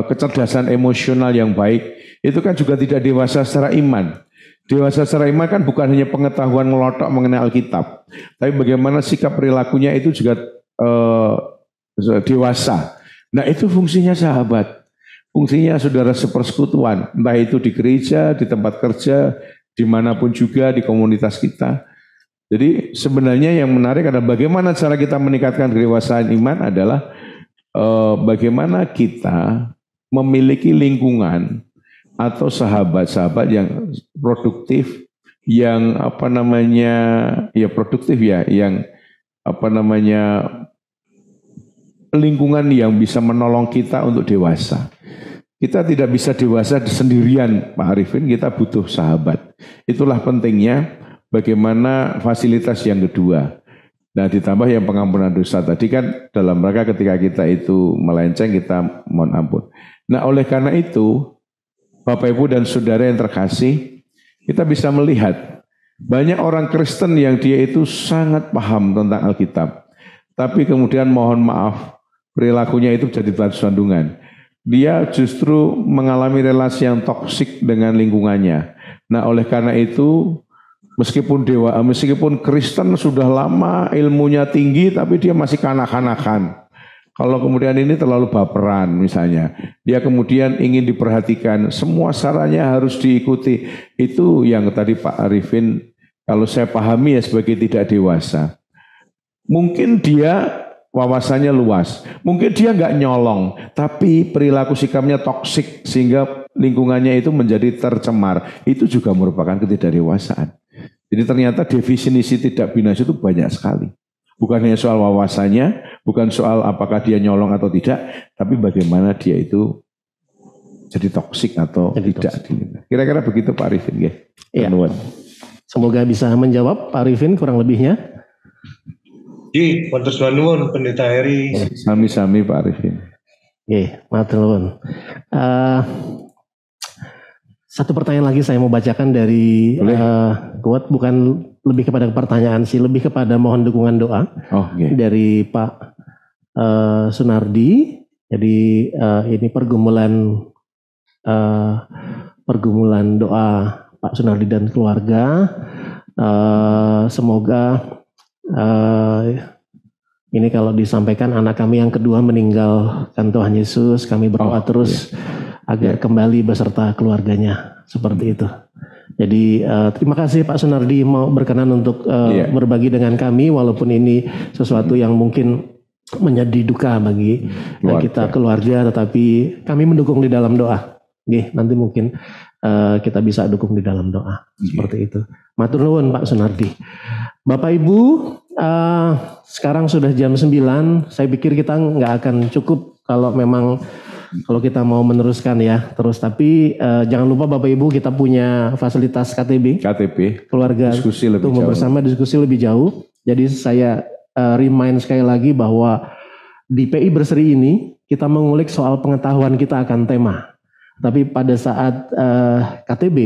kecerdasan emosional yang baik, itu kan juga tidak dewasa secara iman. Dewasa secara iman kan bukan hanya pengetahuan ngelotok mengenai Alkitab, tapi bagaimana sikap perilakunya itu juga dewasa. Nah itu fungsinya sahabat. Fungsinya saudara sepersekutuan, entah itu di gereja, di tempat kerja, dimanapun juga di komunitas kita. Jadi sebenarnya yang menarik adalah bagaimana cara kita meningkatkan kedewasaan iman adalah bagaimana kita memiliki lingkungan atau sahabat-sahabat yang produktif, yang lingkungan yang bisa menolong kita untuk dewasa. Kita tidak bisa dewasa sendirian, Pak Arifin, kita butuh sahabat. Itulah pentingnya bagaimana fasilitas yang kedua. Nah ditambah yang pengampunan dosa tadi kan dalam rangka ketika kita itu melenceng kita mohon ampun. Nah oleh karena itu Bapak Ibu dan Saudara yang terkasih, kita bisa melihat banyak orang Kristen yang dia itu sangat paham tentang Alkitab. Tapi kemudian mohon maaf, perilakunya itu jadi batu sandungan. Dia justru mengalami relasi yang toksik dengan lingkungannya. Nah oleh karena itu, meskipun Kristen sudah lama, ilmunya tinggi, tapi dia masih kanak-kanakan. Kalau kemudian ini terlalu baperan misalnya, dia kemudian ingin diperhatikan, semua sarannya harus diikuti. Itu yang tadi Pak Arifin kalau saya pahami ya sebagai tidak dewasa. Mungkin dia wawasannya luas, mungkin dia nggak nyolong, tapi perilaku sikapnya toksik sehingga lingkungannya itu menjadi tercemar. Itu juga merupakan ketidakdewasaan. Jadi ternyata definisi tidak binasa itu banyak sekali. Bukan hanya soal wawasannya, bukan soal apakah dia nyolong atau tidak, tapi bagaimana dia itu jadi toksik atau jadi tidak. Kira-kira begitu Pak Arifin. Ya. Semoga bisa menjawab Pak Arifin kurang lebihnya. Matur nuwun Pendeta Heri. Sami-sami Pak Arifin. Matur nuwun. Satu pertanyaan lagi saya mau bacakan dari quote, bukan lebih kepada pertanyaan sih, lebih kepada mohon dukungan doa dari Pak Sunardi. Jadi ini pergumulan doa Pak Sunardi dan keluarga. Semoga ini kalau disampaikan anak kami yang kedua meninggalkan Tuhan Yesus, kami berdoa terus agar kembali beserta keluarganya, seperti itu. Jadi terima kasih Pak Sunardi mau berkenan untuk berbagi dengan kami, walaupun ini sesuatu yang mungkin menjadi duka bagi kita keluarga, tetapi kami mendukung di dalam doa. Nanti mungkin kita bisa dukung di dalam doa, seperti itu. Matur nuwun Pak Sunardi. Bapak Ibu, sekarang sudah jam 9, saya pikir kita nggak akan cukup kalau kita mau meneruskan ya terus. Tapi jangan lupa Bapak Ibu, kita punya fasilitas KTB keluarga tumbuh bersama, diskusi lebih jauh. Jadi saya remind sekali lagi bahwa di PI Berseri ini kita mengulik soal pengetahuan kita akan tema. Tapi pada saat KTB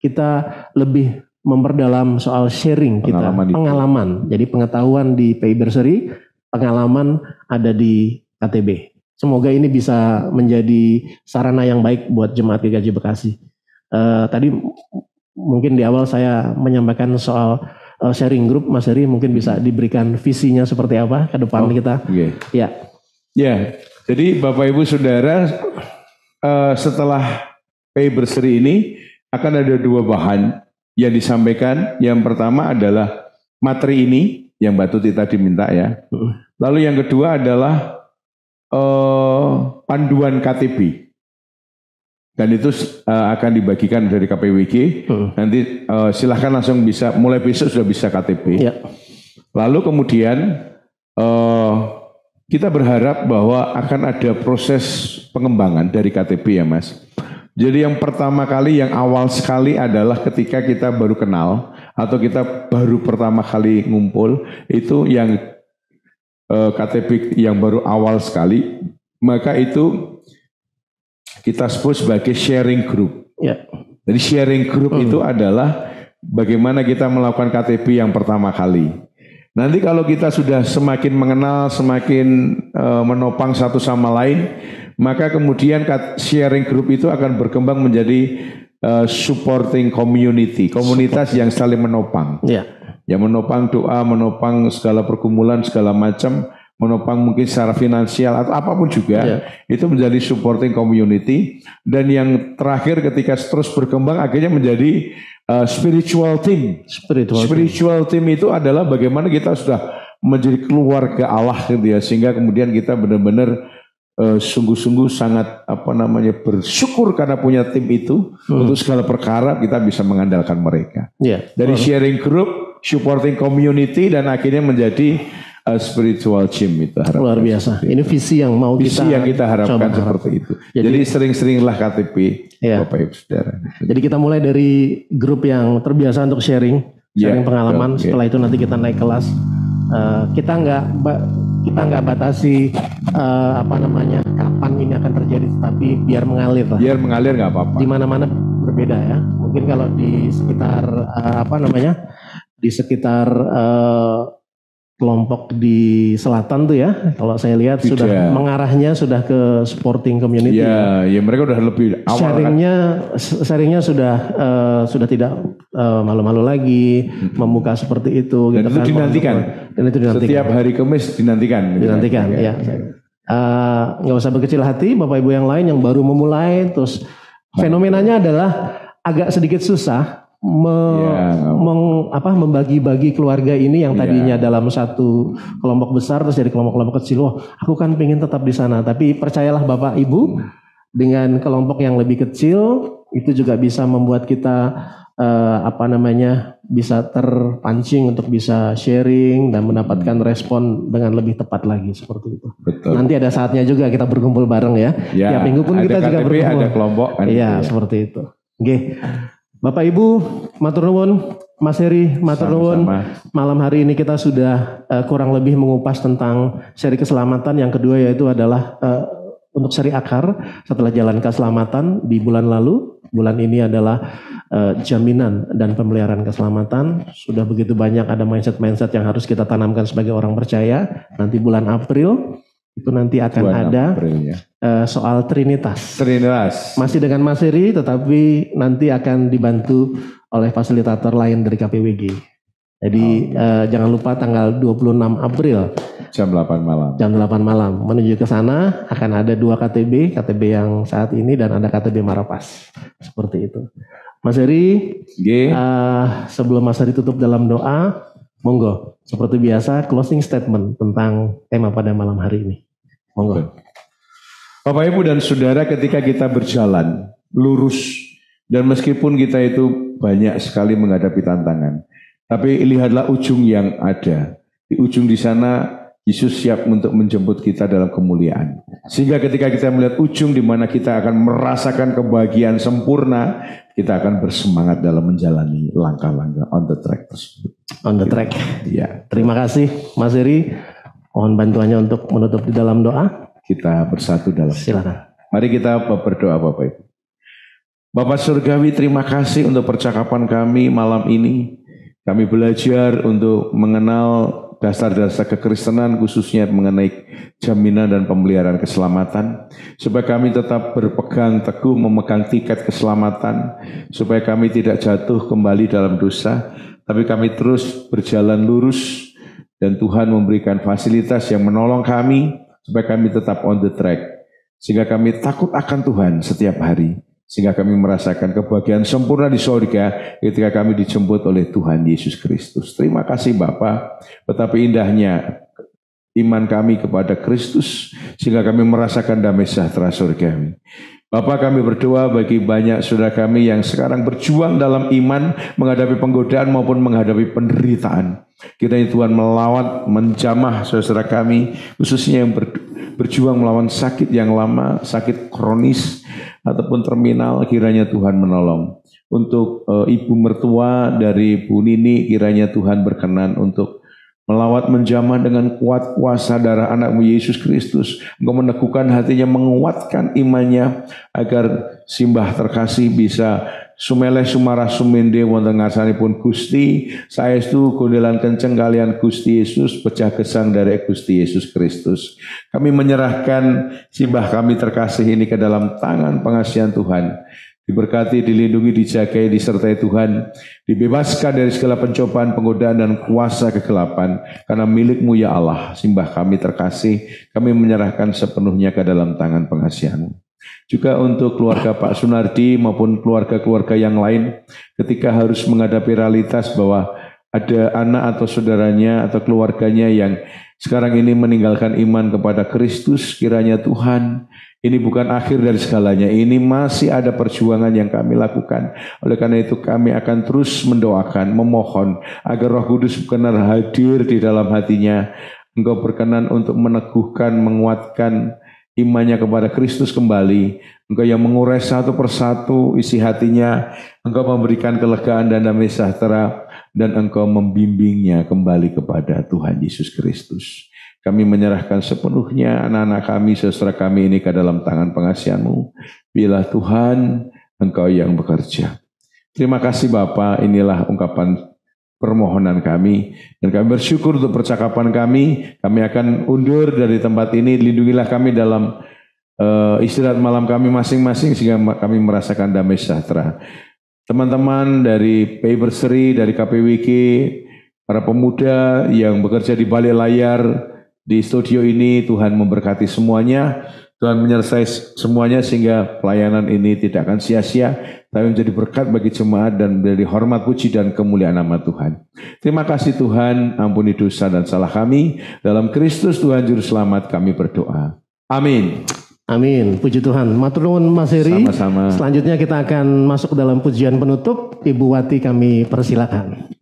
kita lebih memperdalam soal sharing kita, pengalaman. Jadi pengetahuan di PI Berseri, pengalaman ada di KTB. Semoga ini bisa menjadi sarana yang baik buat Jemaat GKJ Bekasi. Tadi mungkin di awal saya menyampaikan soal sharing group, Mas Heri mungkin bisa diberikan visinya seperti apa ke depan kita. Ya, jadi Bapak Ibu Saudara, setelah PI Berseri ini akan ada 2 bahan yang disampaikan. Yang pertama adalah materi ini yang Mbak Tuti tadi minta ya. Lalu yang kedua adalah panduan KTB. Dan itu akan dibagikan dari KPWG. Nanti silahkan langsung bisa, mulai besok sudah bisa KTB. Lalu kemudian kita berharap bahwa akan ada proses pengembangan dari KTB ya Mas. Jadi yang pertama kali, yang awal sekali adalah ketika kita baru kenal atau kita baru pertama kali ngumpul, itu yang KTB yang baru awal sekali, maka itu kita sebut sebagai sharing group. Jadi sharing group itu adalah bagaimana kita melakukan KTB yang pertama kali. Nanti kalau kita sudah semakin mengenal, semakin menopang satu sama lain, maka kemudian sharing group itu akan berkembang menjadi supporting community, komunitas yang saling menopang. Yang menopang doa, menopang segala pergumulan, segala macam, menopang mungkin secara finansial atau apapun juga, itu menjadi supporting community. Dan yang terakhir ketika terus berkembang akhirnya menjadi spiritual team. Spiritual team itu adalah bagaimana kita sudah menjadi keluarga Allah gitu ya, sehingga kemudian kita benar-benar sungguh-sungguh sangat bersyukur karena punya tim itu. Untuk segala perkara kita bisa mengandalkan mereka. Dari sharing group, supporting community, dan akhirnya menjadi spiritual gym itu. Luar biasa. Ini visi yang mau kita harapkan seperti itu. Jadi sering-seringlah KTB, Bapak Ibu Saudara. Jadi kita mulai dari grup yang terbiasa untuk sharing pengalaman. Setelah itu nanti kita naik kelas. Kita nggak batasi kapan ini akan terjadi, tapi biar mengalir lah. Biar mengalir nggak apa-apa. Di mana-mana berbeda ya. Mungkin kalau di sekitar di sekitar kelompok di selatan tuh ya, kalau saya lihat sudah mengarahnya sudah ke supporting community. Ya mereka udah lebih awal. Sharingnya sudah tidak malu-malu lagi membuka seperti itu. Dan itu dinantikan. Setiap hari Kamis dinantikan. Ya. Nggak usah berkecil hati, Bapak Ibu yang lain yang baru memulai, terus fenomenanya adalah agak sedikit susah membagi-bagi keluarga ini yang tadinya dalam satu kelompok besar terus jadi kelompok-kelompok kecil. Wah, aku kan pengen tetap di sana. Tapi percayalah Bapak Ibu, dengan kelompok yang lebih kecil itu juga bisa membuat kita bisa terpancing untuk bisa sharing dan mendapatkan respon dengan lebih tepat lagi seperti itu. Betul. Nanti ada saatnya juga kita berkumpul bareng ya. Tiap minggu pun kita juga berkumpul. Ada kelompok kan. Iya, seperti itu. Oke. Bapak Ibu, matur nuwun, Mas Heri, matur nuwun. Malam hari ini kita sudah kurang lebih mengupas tentang seri keselamatan. Yang kedua yaitu adalah untuk seri akar setelah jalan keselamatan di bulan lalu. Bulan ini adalah jaminan dan pemeliharaan keselamatan. Sudah begitu banyak ada mindset-mindset yang harus kita tanamkan sebagai orang percaya. Nanti bulan April itu nanti akan ada soal Trinitas. Masih dengan Mas Heri, tetapi nanti akan dibantu oleh fasilitator lain dari KPWG. Jadi jangan lupa tanggal 26 April jam 8 malam. Jam 8 malam menuju ke sana akan ada 2 KTB yang saat ini dan ada KTB Marapas. Seperti itu. Mas Heri, sebelum Mas Heri tutup dalam doa, monggo seperti biasa closing statement tentang tema pada malam hari ini. Monggo. Bapak Ibu dan Saudara, ketika kita berjalan lurus dan meskipun kita itu banyak sekali menghadapi tantangan, tapi lihatlah ujung yang ada. Di ujung di sana Yesus siap untuk menjemput kita dalam kemuliaan. Sehingga ketika kita melihat ujung di mana kita akan merasakan kebahagiaan sempurna, kita akan bersemangat dalam menjalani langkah-langkah on the track tersebut. On the track. Ya. Terima kasih Mas Heri. Mohon bantuannya untuk menutup di dalam doa. Kita bersatu dalam doa. Silakan. Mari kita berdoa Bapak Ibu. Bapak Surgawi, terima kasih untuk percakapan kami malam ini. Kami belajar untuk mengenal dasar-dasar kekristenan khususnya mengenai jaminan dan pemeliharaan keselamatan. Supaya kami tetap berpegang teguh memegang tiket keselamatan. Supaya kami tidak jatuh kembali dalam dosa. Tapi kami terus berjalan lurus. Dan Tuhan memberikan fasilitas yang menolong kami. Supaya kami tetap on the track. Sehingga kami takut akan Tuhan setiap hari. Sehingga kami merasakan kebahagiaan sempurna di surga ketika kami dijemput oleh Tuhan Yesus Kristus. Terima kasih Bapa, betapa indahnya iman kami kepada Kristus, sehingga kami merasakan damai sejahtera surgawi. Bapak, kami berdoa bagi banyak saudara kami yang sekarang berjuang dalam iman, menghadapi penggodaan maupun menghadapi penderitaan. Kiranya Tuhan melawat, menjamah saudara kami, khususnya yang berjuang melawan sakit yang lama, sakit kronis, ataupun terminal, kiranya Tuhan menolong. Untuk ibu mertua dari Bu Nini, kiranya Tuhan berkenan untuk melawat menjamah dengan kuat kuasa darah anakmu Yesus Kristus. Engkau meneguhkan hatinya, menguatkan imannya, agar simbah terkasih bisa sumeleh sumarah sumende wonten ngarsanipun Gusti, saestu gondelan kenceng kalian Gusti Yesus, pecah gesang dari Gusti Yesus Kristus. Kami menyerahkan simbah kami terkasih ini ke dalam tangan pengasihan Tuhan. Diberkati, dilindungi, dijagai, disertai Tuhan, dibebaskan dari segala pencobaan, penggodaan dan kuasa kegelapan, karena milik-Mu ya Allah. Simbah kami terkasih, kami menyerahkan sepenuhnya ke dalam tangan pengasihan-Mu. Juga untuk keluarga Pak Sunardi maupun keluarga-keluarga yang lain, ketika harus menghadapi realitas bahwa ada anak atau saudaranya atau keluarganya yang sekarang ini meninggalkan iman kepada Kristus, kiranya Tuhan, ini bukan akhir dari segalanya, ini masih ada perjuangan yang kami lakukan. Oleh karena itu kami akan terus mendoakan, memohon agar Roh Kudus benar hadir di dalam hatinya. Engkau berkenan untuk meneguhkan, menguatkan imannya kepada Kristus kembali. Engkau yang mengurai satu persatu isi hatinya. Engkau memberikan kelegaan dan damai sejahtera, dan Engkau membimbingnya kembali kepada Tuhan Yesus Kristus. Kami menyerahkan sepenuhnya anak-anak kami, saudara kami ini ke dalam tangan pengasihan-Mu. Bila Tuhan, Engkau yang bekerja. Terima kasih Bapa, inilah ungkapan permohonan kami. Dan kami bersyukur untuk percakapan kami. Kami akan undur dari tempat ini. Lindungilah kami dalam istirahat malam kami masing-masing, sehingga kami merasakan damai sejahtera. Teman-teman dari Payberseri, dari KPWG, para pemuda yang bekerja di balik layar, di studio ini, Tuhan memberkati semuanya. Tuhan menyelesaikan semuanya sehingga pelayanan ini tidak akan sia-sia, tapi menjadi berkat bagi jemaat dan menjadi hormat, puji, dan kemuliaan nama Tuhan. Terima kasih Tuhan, ampuni dosa dan salah kami. Dalam Kristus Tuhan Juru Selamat kami berdoa. Amin. Amin. Puji Tuhan. Matur nuwun Mas Heri. Sama-sama. Selanjutnya kita akan masuk dalam pujian penutup. Ibu Wati kami persilakan.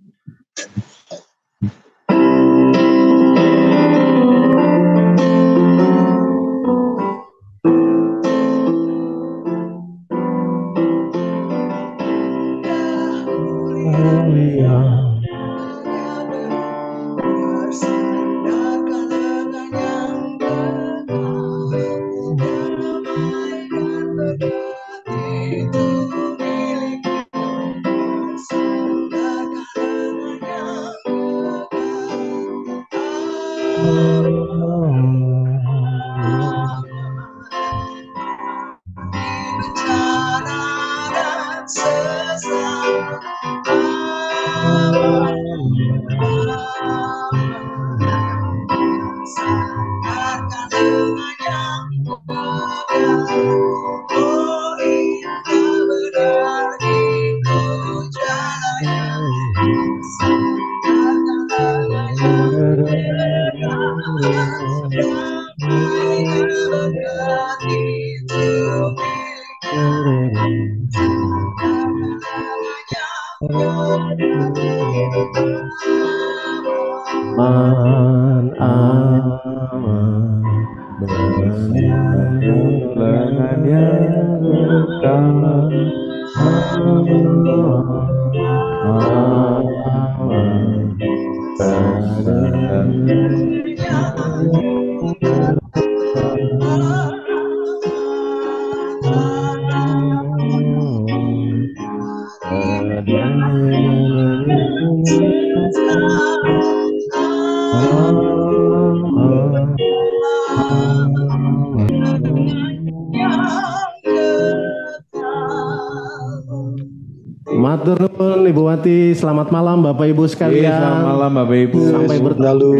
Matur nuwun Ibu Wati, selamat malam Bapak Ibu sekalian. Selamat malam Bapak Ibu. Sampai bertemu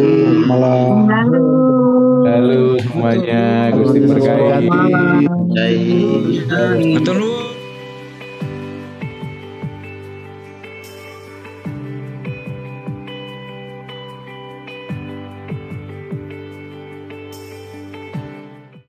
malam. Halo semuanya, Gusti berkahi. Betul.